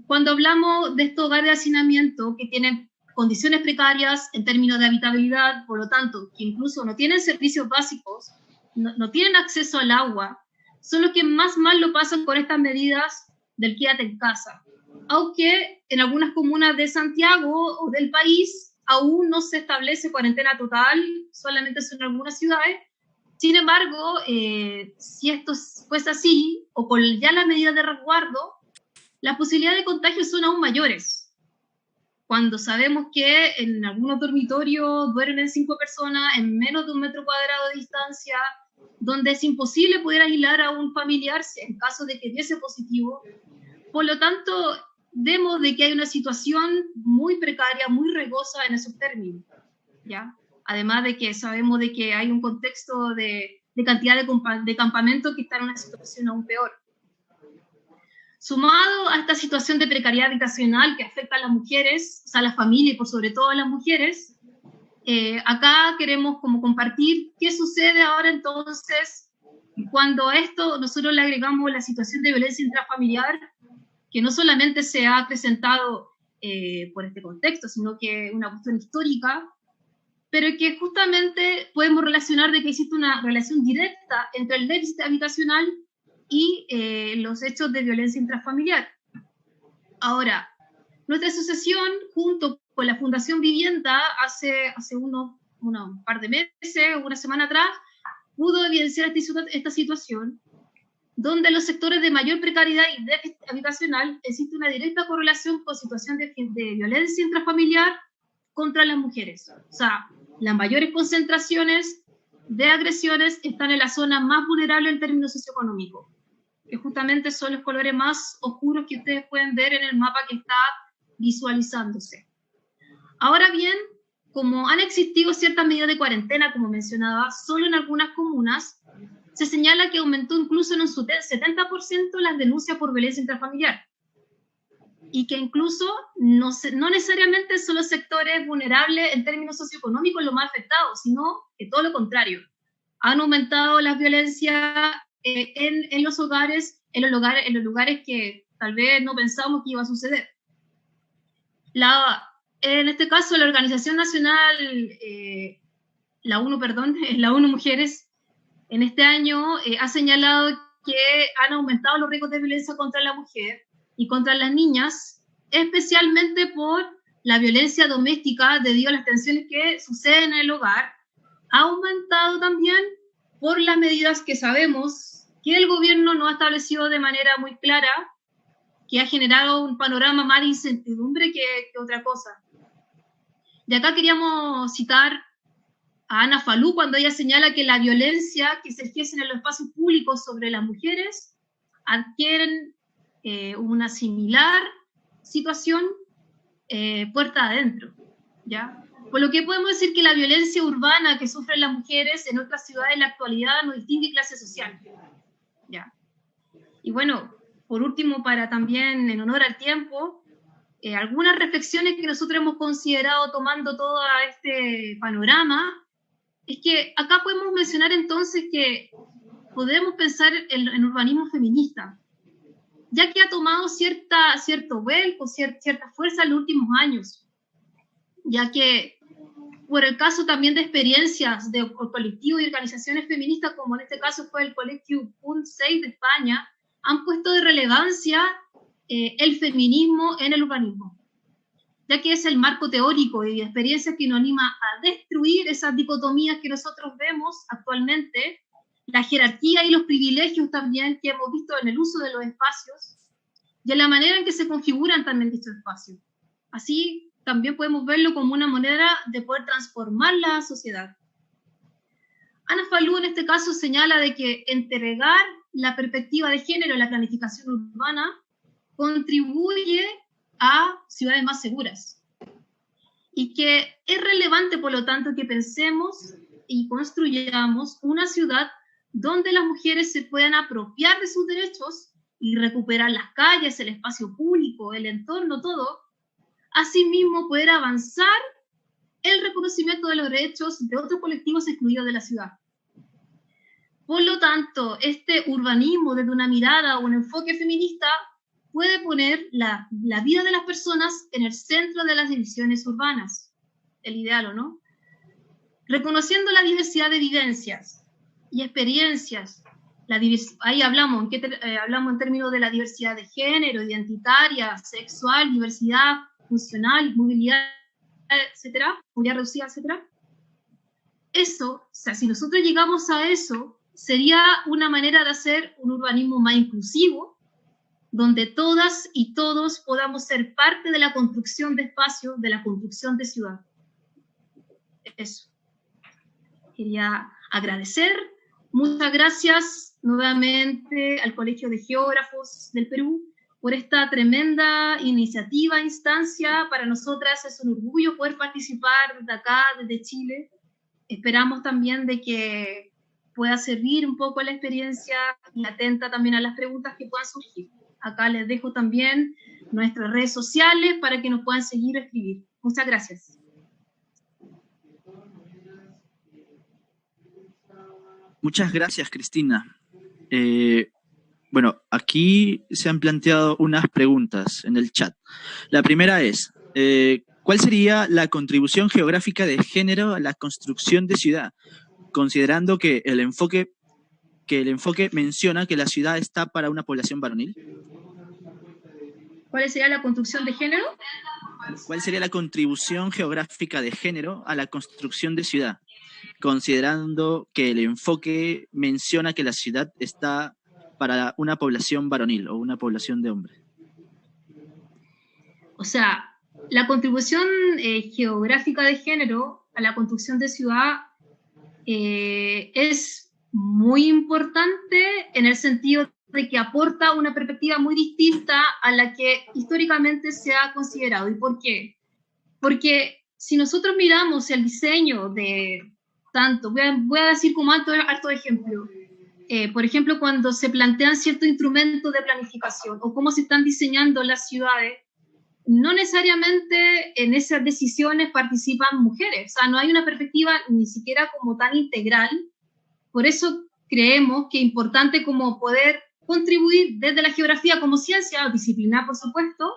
cuando hablamos de estos hogares de hacinamiento que tienen condiciones precarias en términos de habitabilidad, por lo tanto, que incluso no tienen servicios básicos, no tienen acceso al agua, son los que más mal lo pasan con estas medidas del quédate en casa. Aunque en algunas comunas de Santiago o del país aún no se establece cuarentena total, solamente son algunas ciudades. Sin embargo, si esto fuese así, o con ya las medidas de resguardo, las posibilidades de contagio son aún mayores. Cuando sabemos que en algunos dormitorios duermen 5 personas en menos de 1 metro cuadrado de distancia, donde es imposible poder aislar a un familiar en caso de que diese positivo. Por lo tanto, vemos de que hay una situación muy precaria, muy riesgosa en esos términos, ¿ya? Además de que sabemos de que hay un contexto de cantidad de campamentos que están en una situación aún peor. Sumado a esta situación de precariedad habitacional que afecta a las mujeres, o sea, a la familia y por sobre todo a las mujeres, acá queremos como compartir qué sucede ahora entonces cuando a esto nosotros le agregamos la situación de violencia intrafamiliar, que no solamente se ha presentado por este contexto, sino que es una cuestión histórica, pero que justamente podemos relacionar de que existe una relación directa entre el déficit habitacional y los hechos de violencia intrafamiliar. Ahora, nuestra asociación, junto con la Fundación Vivienda, hace un par de meses, una semana atrás, pudo evidenciar esta situación, donde en los sectores de mayor precariedad y déficit habitacional existe una directa correlación con situación de violencia intrafamiliar contra las mujeres. O sea, las mayores concentraciones de agresiones están en la zona más vulnerable en términos socioeconómicos, que justamente son los colores más oscuros que ustedes pueden ver en el mapa que está visualizándose. Ahora bien, como han existido ciertas medidas de cuarentena, como mencionaba, solo en algunas comunas, se señala que aumentó incluso en un 70% las denuncias por violencia intrafamiliar. Y que incluso no necesariamente son los sectores vulnerables en términos socioeconómicos los más afectados, sino que todo lo contrario. Han aumentado las violencias en los hogares, en los lugares que tal vez no pensamos que iba a suceder. En este caso, la Organización Nacional, la ONU Mujeres, en este año ha señalado que han aumentado los riesgos de violencia contra la mujer y contra las niñas, especialmente por la violencia doméstica debido a las tensiones que suceden en el hogar. Ha aumentado también por las medidas que sabemos que el gobierno no ha establecido de manera muy clara, que ha generado un panorama más de incertidumbre que otra cosa. De acá queríamos citar a Ana Falú cuando ella señala que la violencia que se ejerce en los espacios públicos sobre las mujeres adquieren una similar situación puerta adentro, ¿ya? Por lo que podemos decir que la violencia urbana que sufren las mujeres en otras ciudades en la actualidad no distingue clase social, ¿ya? Y bueno, por último, para también en honor al tiempo, algunas reflexiones que nosotros hemos considerado tomando todo este panorama, es que acá podemos mencionar entonces que podemos pensar en urbanismo feminista, ya que ha tomado cierto vuelco, cierta fuerza en los últimos años, ya que por el caso también de experiencias de colectivos y organizaciones feministas, como en este caso fue el colectivo PUN 6 de España, han puesto de relevancia el feminismo en el urbanismo, ya que es el marco teórico y de experiencia que nos anima a destruir esas dicotomías que nosotros vemos actualmente, la jerarquía y los privilegios también que hemos visto en el uso de los espacios y en la manera en que se configuran también dichos espacios. Así también podemos verlo como una manera de poder transformar la sociedad. Ana Falú en este caso señala de que entregar la perspectiva de género en la planificación urbana contribuye a ciudades más seguras y que es relevante, por lo tanto, que pensemos y construyamos una ciudad donde las mujeres se puedan apropiar de sus derechos y recuperar las calles, el espacio público, el entorno, todo. Asimismo, poder avanzar el reconocimiento de los derechos de otros colectivos excluidos de la ciudad. Por lo tanto, este urbanismo desde una mirada o un enfoque feminista puede poner la vida de las personas en el centro de las decisiones urbanas, el ideal, ¿o no? Reconociendo la diversidad de vivencias y experiencias. Ahí hablamos en términos de la diversidad de género, identitaria, sexual, diversidad funcional, movilidad, etcétera, movilidad reducida, etcétera. Eso, o sea, si nosotros llegamos a eso, sería una manera de hacer un urbanismo más inclusivo, donde todas y todos podamos ser parte de la construcción de espacios, de la construcción de ciudad. Eso. Quería agradecer. Muchas gracias nuevamente al Colegio de Geógrafos del Perú por esta tremenda iniciativa, instancia. Para nosotras es un orgullo poder participar desde acá, desde Chile. Esperamos también de que pueda servir un poco la experiencia y atenta también a las preguntas que puedan surgir. Acá les dejo también nuestras redes sociales para que nos puedan seguir y escribir. Muchas gracias. Muchas gracias, Cristina. Bueno, aquí se han planteado unas preguntas en el chat. La primera es, ¿cuál sería la contribución geográfica de género a la construcción de ciudad? Considerando que el enfoque menciona que la ciudad está para una población varonil. ¿Cuál sería la construcción de género? ¿Cuál sería la contribución geográfica de género a la construcción de ciudad? Considerando que el enfoque menciona que la ciudad está para una población varonil o una población de hombres. O sea, la contribución geográfica de género a la construcción de ciudad es muy importante en el sentido de que aporta una perspectiva muy distinta a la que históricamente se ha considerado. ¿Y por qué? Porque si nosotros miramos el diseño de tanto, voy a decir como harto ejemplo, por ejemplo, cuando se plantean ciertos instrumentos de planificación o cómo se están diseñando las ciudades, no necesariamente en esas decisiones participan mujeres, o sea, no hay una perspectiva ni siquiera como tan integral. Por eso creemos que es importante como poder contribuir desde la geografía como ciencia, disciplina por supuesto,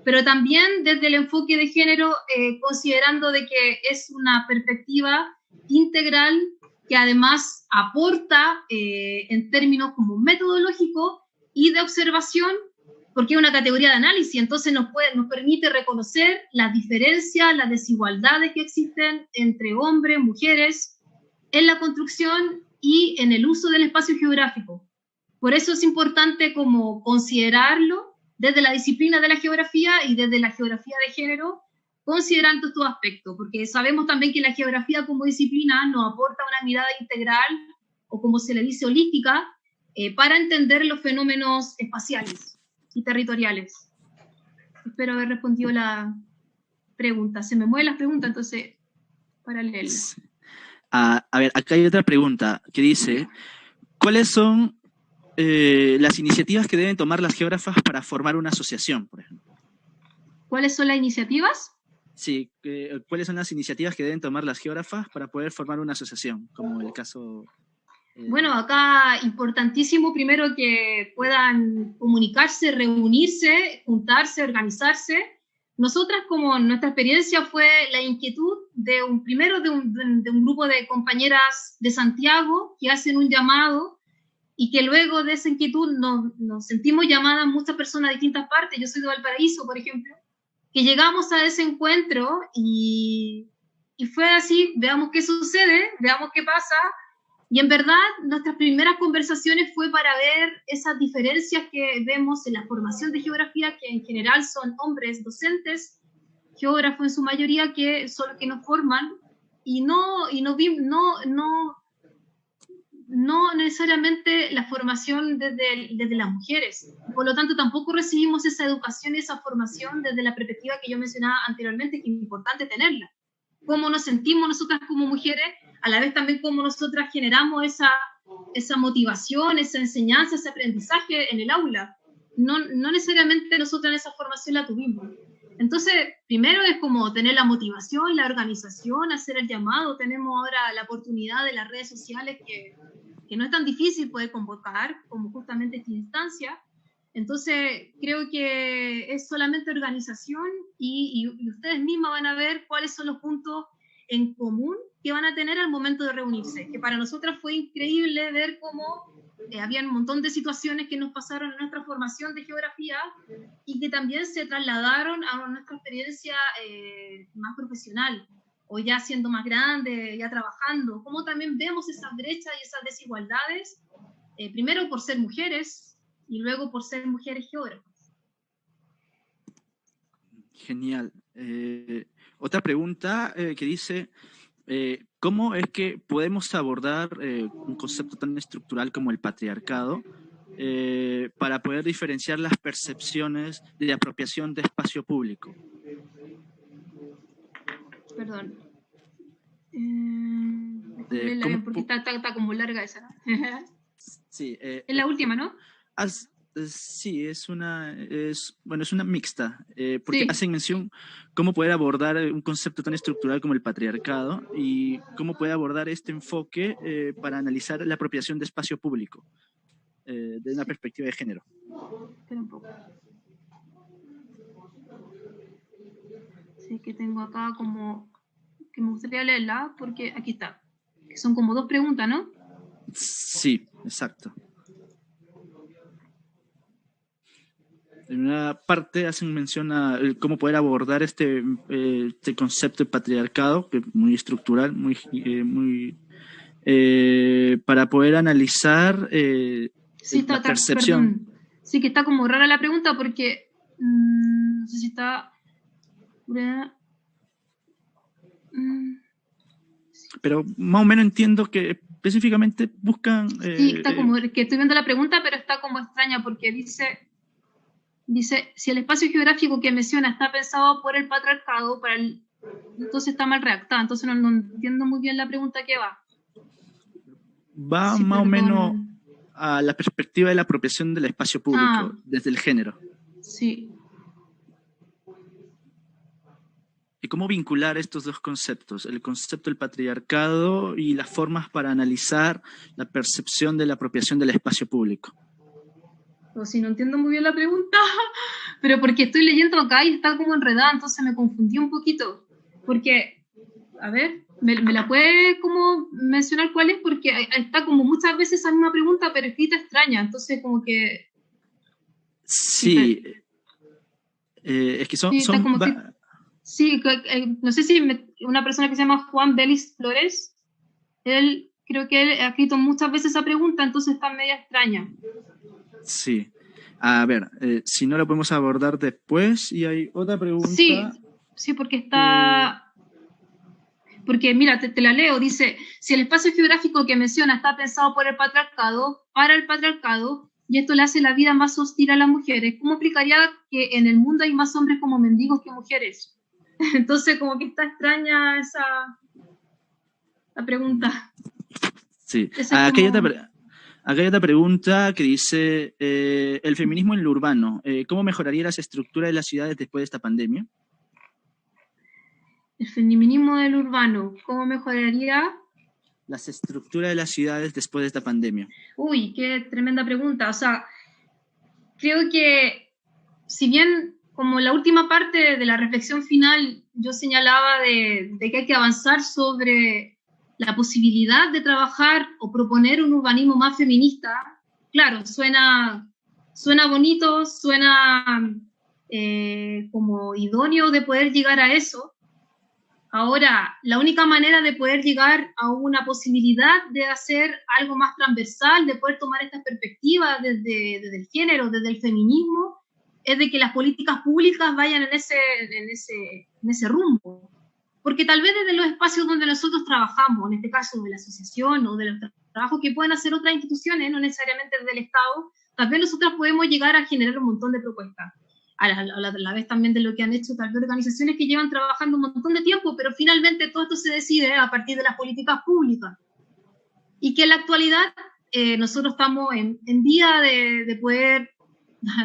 pero también desde el enfoque de género, considerando de que es una perspectiva integral que además aporta en términos como metodológico y de observación, porque es una categoría de análisis, entonces nos permite reconocer las diferencias, las desigualdades que existen entre hombres, mujeres, en la construcción y en el uso del espacio geográfico. Por eso es importante como considerarlo desde la disciplina de la geografía y desde la geografía de género, considerando estos aspectos, porque sabemos también que la geografía como disciplina nos aporta una mirada integral, o como se le dice, holística, para entender los fenómenos espaciales y territoriales. Espero haber respondido la pregunta. Se me mueven las preguntas, entonces, para leerlas. A ver, acá hay otra pregunta que dice, ¿cuáles son las iniciativas que deben tomar las geógrafas para formar una asociación, por ejemplo? ¿Cuáles son las iniciativas? Sí, ¿cuáles son las iniciativas que deben tomar las geógrafas para poder formar una asociación, como el caso... Bueno, acá importantísimo primero que puedan comunicarse, reunirse, juntarse, organizarse. Nosotras, como nuestra experiencia fue la inquietud de un grupo de compañeras de Santiago que hacen un llamado y que luego de esa inquietud nos sentimos llamadas muchas personas de distintas partes. Yo soy de Valparaíso, por ejemplo, que llegamos a ese encuentro y fue así, veamos qué sucede, veamos qué pasa. Y en verdad, nuestras primeras conversaciones fue para ver esas diferencias que vemos en la formación de geografía, que en general son hombres docentes, geógrafos en su mayoría, que son los que nos forman, y no necesariamente la formación desde las mujeres. Por lo tanto, tampoco recibimos esa educación y esa formación desde la perspectiva que yo mencionaba anteriormente, que es importante tenerla. Cómo nos sentimos nosotras como mujeres, a la vez también cómo nosotras generamos esa motivación, esa enseñanza, ese aprendizaje en el aula. No necesariamente nosotras esa formación la tuvimos. Entonces, primero es como tener la motivación, la organización, hacer el llamado. Tenemos ahora la oportunidad de las redes sociales que no es tan difícil poder convocar como justamente esta instancia. Entonces, creo que es solamente organización y ustedes mismas van a ver cuáles son los puntos en común que van a tener al momento de reunirse. Que para nosotras fue increíble ver cómo había un montón de situaciones que nos pasaron en nuestra formación de geografía y que también se trasladaron a nuestra experiencia más profesional, o ya siendo más grande, ya trabajando, cómo también vemos esas brechas y esas desigualdades, primero por ser mujeres y luego por ser mujeres geógrafas. Genial. Otra pregunta que dice, ¿cómo es que podemos abordar un concepto tan estructural como el patriarcado para poder diferenciar las percepciones de apropiación de espacio público? Perdón. Porque está como larga esa, ¿no? Sí. Es la última, ¿no? Sí, es una mixta, porque sí. hacen mención cómo poder abordar un concepto tan estructural como el patriarcado y cómo puede abordar este enfoque para analizar la apropiación de espacio público desde una perspectiva de género. Espera un poco. Sí, que tengo acá como que me gustaría leerla porque aquí está, que son como dos preguntas, ¿no? Sí, exacto. En una parte hacen mención a cómo poder abordar este concepto de patriarcado, que es muy estructural, para poder analizar sí, la percepción. Perdón. Sí, que está como rara la pregunta porque no sé si está... Pero más o menos entiendo que específicamente buscan... sí, está como que estoy viendo la pregunta, pero está como extraña porque dice, si el espacio geográfico que menciona está pensado por el patriarcado, entonces está mal redactada, entonces no entiendo muy bien la pregunta que va. Va sí, más o menos a la perspectiva de la apropiación del espacio público, desde el género. Sí. ¿Y cómo vincular estos dos conceptos, el concepto del patriarcado y las formas para analizar la percepción de la apropiación del espacio público? O si no entiendo muy bien la pregunta, pero porque estoy leyendo acá y está como enredada, entonces me confundí un poquito. Porque, a ver, ¿me la puede como mencionar cuál es? Porque está como muchas veces esa misma pregunta, pero escrita extraña, entonces como que... Sí, es que son... Sí, no sé si una persona que se llama Juan Belis Flores, él creo que él ha escrito muchas veces esa pregunta, entonces está media extraña. Sí. A ver, si no la podemos abordar después, y hay otra pregunta. Sí, porque está... Porque mira, te la leo, dice, si el espacio geográfico que menciona está pensado por el patriarcado, para el patriarcado, y esto le hace la vida más hostil a las mujeres, ¿cómo explicaría que en el mundo hay más hombres como mendigos que mujeres? Entonces, como que está extraña la pregunta. Sí. Aquí hay otra pregunta que dice, el feminismo en lo urbano, ¿cómo mejoraría las estructuras de las ciudades después de esta pandemia? El feminismo del urbano, ¿cómo mejoraría? Las estructuras de las ciudades después de esta pandemia. Uy, qué tremenda pregunta. O sea, creo que si bien como la última parte de la reflexión final yo señalaba de que hay que avanzar sobre la posibilidad de trabajar o proponer un urbanismo más feminista, claro, suena bonito, suena como idóneo de poder llegar a eso. Ahora, la única manera de poder llegar a una posibilidad de hacer algo más transversal, de poder tomar estas perspectivas desde el género, desde el feminismo, es de que las políticas públicas vayan en ese rumbo. Porque tal vez desde los espacios donde nosotros trabajamos, en este caso de la asociación o de los trabajos que pueden hacer otras instituciones, no necesariamente desde el Estado, tal vez nosotros podemos llegar a generar un montón de propuestas. A la vez también de lo que han hecho tal vez organizaciones que llevan trabajando un montón de tiempo, pero finalmente todo esto se decide a partir de las políticas públicas. Y que en la actualidad nosotros estamos en vía de poder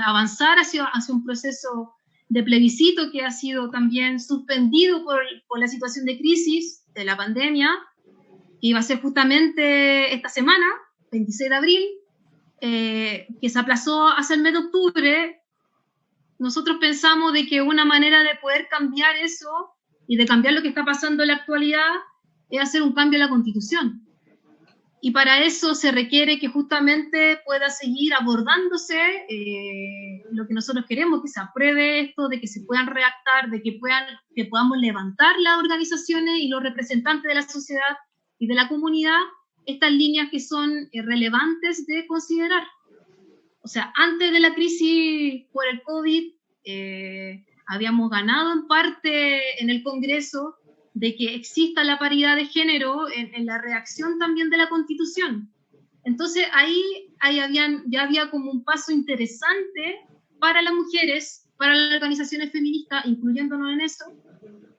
avanzar hacia un proceso de plebiscito que ha sido también suspendido por la situación de crisis de la pandemia, que iba a ser justamente esta semana, 26 de abril, que se aplazó hacia el mes de octubre. Nosotros pensamos de que una manera de poder cambiar eso y de cambiar lo que está pasando en la actualidad es hacer un cambio en la Constitución. Y para eso se requiere que justamente pueda seguir abordándose lo que nosotros queremos, que se apruebe esto, de que se puedan redactar, de que podamos levantar las organizaciones y los representantes de la sociedad y de la comunidad estas líneas que son relevantes de considerar. O sea, antes de la crisis por el COVID, habíamos ganado en parte en el Congreso de que exista la paridad de género en la redacción también de la Constitución. Entonces ahí ya había como un paso interesante para las mujeres, para las organizaciones feministas, incluyéndonos en eso,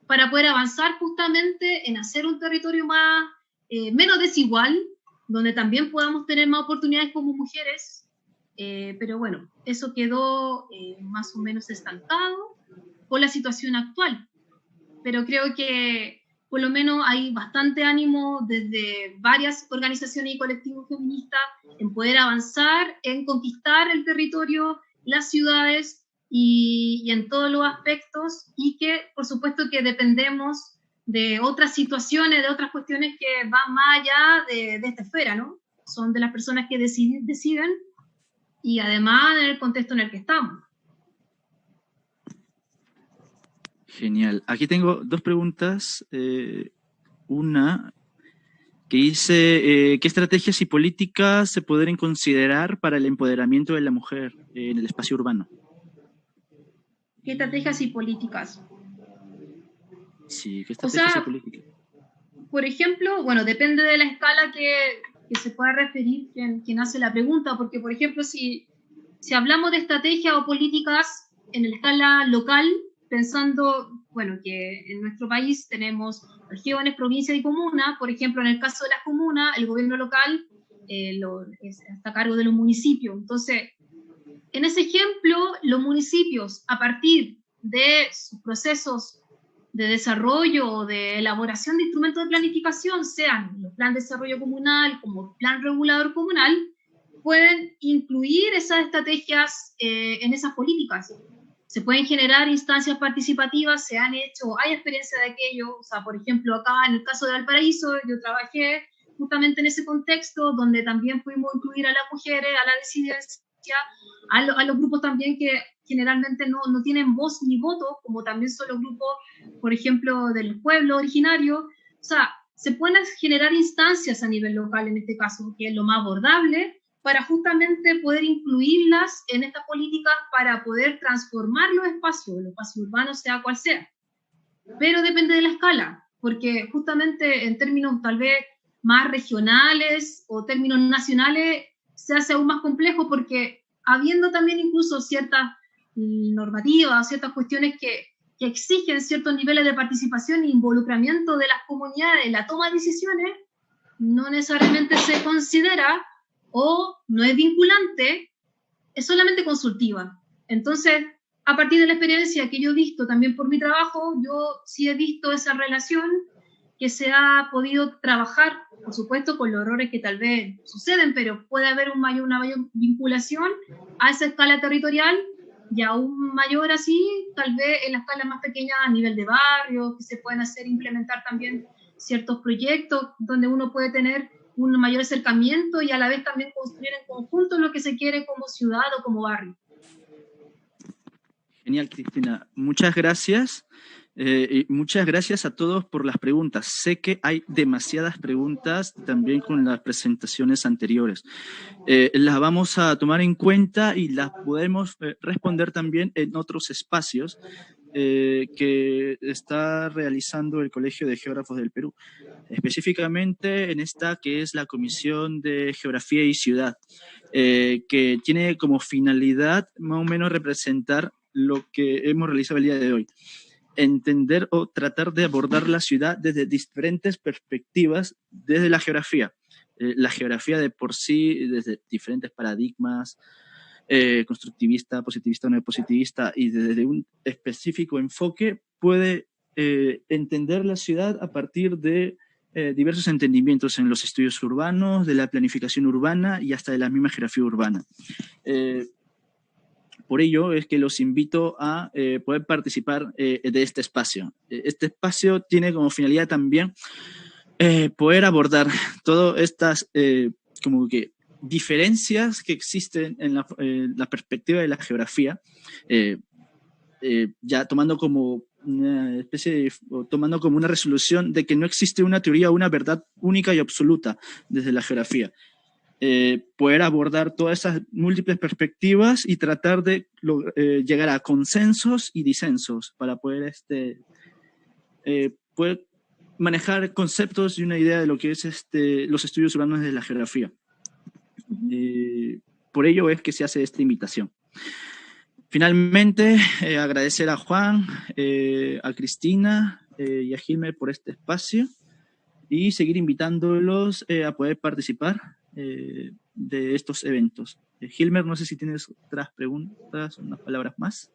para poder avanzar justamente en hacer un territorio menos desigual, donde también podamos tener más oportunidades como mujeres, pero bueno, eso quedó más o menos estancado por la situación actual. Pero creo que por lo menos hay bastante ánimo desde varias organizaciones y colectivos feministas en poder avanzar, en conquistar el territorio, las ciudades y en todos los aspectos, y que por supuesto que dependemos de otras situaciones, de otras cuestiones que van más allá de esta esfera, ¿no? Son de las personas que deciden y además en el contexto en el que estamos. Genial. Aquí tengo dos preguntas. Una que dice, ¿qué estrategias y políticas se podrían considerar para el empoderamiento de la mujer en el espacio urbano? ¿Qué estrategias y políticas? Sí, ¿qué estrategias y políticas? Por ejemplo, bueno, depende de la escala que se pueda referir quien hace la pregunta, porque, por ejemplo, si hablamos de estrategias o políticas en la escala local, pensando, bueno, que en nuestro país tenemos regiones, provincias y comunas. Por ejemplo, en el caso de las comunas, el gobierno local está a cargo de los municipios. Entonces, en ese ejemplo, los municipios, a partir de sus procesos de desarrollo o de elaboración de instrumentos de planificación, sean los planes de desarrollo comunal como plan regulador comunal, pueden incluir esas estrategias en esas políticas. Se pueden generar instancias participativas, se han hecho, hay experiencia de aquello. O sea, por ejemplo, acá en el caso de Valparaíso, yo trabajé justamente en ese contexto, donde también pudimos incluir a las mujeres, a la disidencia, a los grupos también que generalmente no tienen voz ni voto, como también son los grupos, por ejemplo, del pueblo originario. O sea, se pueden generar instancias a nivel local en este caso, que es lo más abordable, para justamente poder incluirlas en estas políticas para poder transformar los espacios urbanos, sea cual sea. Pero depende de la escala, porque justamente en términos tal vez más regionales o términos nacionales se hace aún más complejo, porque habiendo también incluso ciertas normativas, ciertas cuestiones que exigen ciertos niveles de participación e involucramiento de las comunidades en la toma de decisiones, no necesariamente se considera o no es vinculante, es solamente consultiva. Entonces, a partir de la experiencia que yo he visto también por mi trabajo, yo sí he visto esa relación que se ha podido trabajar, por supuesto, con los errores que tal vez suceden, pero puede haber una mayor vinculación a esa escala territorial y aún mayor así, tal vez en la escala más pequeña a nivel de barrio, que se pueden implementar también ciertos proyectos donde uno puede tener un mayor acercamiento y a la vez también construir en conjunto lo que se quiere como ciudad o como barrio. Genial, Cristina. Muchas gracias. Y muchas gracias a todos por las preguntas. Sé que hay demasiadas preguntas también con las presentaciones anteriores. Las vamos a tomar en cuenta y las podemos responder también en otros espacios que está realizando el Colegio de Geógrafos del Perú, específicamente en esta que es la Comisión de Geografía y Ciudad, que tiene como finalidad más o menos representar lo que hemos realizado el día de hoy. Entender o tratar de abordar la ciudad desde diferentes perspectivas desde la geografía. La geografía de por sí, desde diferentes paradigmas, constructivista, positivista, neopositivista, y desde un específico enfoque puede entender la ciudad a partir de diversos entendimientos en los estudios urbanos, de la planificación urbana y hasta de la misma geografía urbana. Por ello es que los invito a poder participar de este espacio. Este espacio tiene como finalidad también poder abordar todas estas como que diferencias que existen en la perspectiva de la geografía, ya tomando como una especie tomando como una resolución de que no existe una teoría o una verdad única y absoluta desde la geografía. Poder abordar todas esas múltiples perspectivas y tratar de llegar a consensos y disensos para poder, poder manejar conceptos y una idea de lo que es los estudios urbanos de la geografía. Por ello es que se hace esta invitación. Finalmente, agradecer a Juan, a Cristina y a Gilmer por este espacio y seguir invitándolos a poder participar de estos eventos. Gilmer, no sé si tienes otras preguntas o unas palabras más.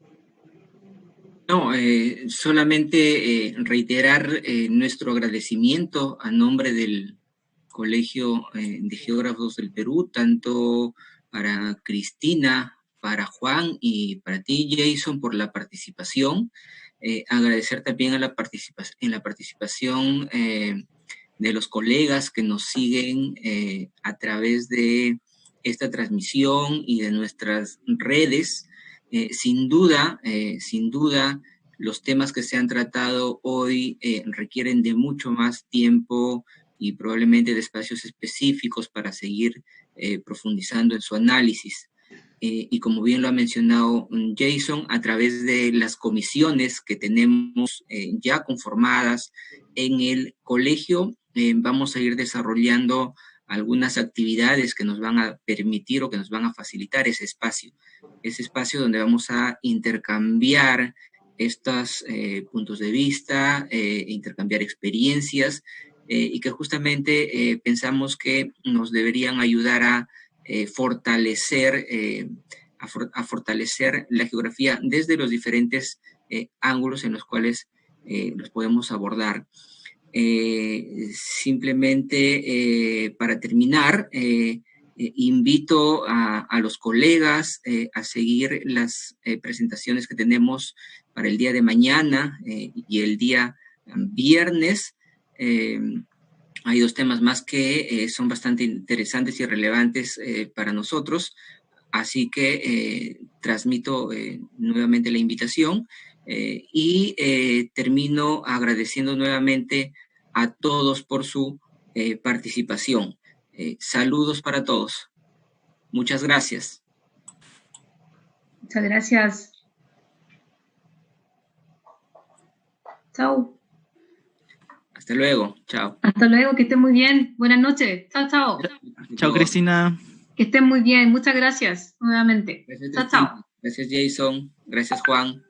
No, solamente reiterar nuestro agradecimiento a nombre del Colegio de Geógrafos del Perú, tanto para Cristina, para Juan y para ti, Jason, por la participación. Agradecer también a la participación de los colegas que nos siguen a través de esta transmisión y de nuestras redes. Sin duda, los temas que se han tratado hoy requieren de mucho más tiempo y probablemente de espacios específicos para seguir profundizando en su análisis. Y como bien lo ha mencionado Jason, a través de las comisiones que tenemos ya conformadas en el colegio, vamos a ir desarrollando algunas actividades que nos van a permitir o que nos van a facilitar ese espacio donde vamos a intercambiar estos puntos de vista, intercambiar experiencias, y que justamente pensamos que nos deberían ayudar a fortalecer la geografía desde los diferentes ángulos en los cuales los podemos abordar. Simplemente para terminar, invito a los colegas a seguir las presentaciones que tenemos para el día de mañana y el día viernes. Hay dos temas más que son bastante interesantes y relevantes para nosotros, así que transmito nuevamente la invitación y termino agradeciendo nuevamente a todos por su participación. Saludos para todos. Muchas gracias. Muchas gracias. Chao. Hasta luego. Chao. Hasta luego, que estén muy bien. Buenas noches. Chao, chao. Chao, Cristina. Que estén muy bien. Muchas gracias nuevamente. Gracias, chao, chao. Gracias, Jason. Gracias, Juan.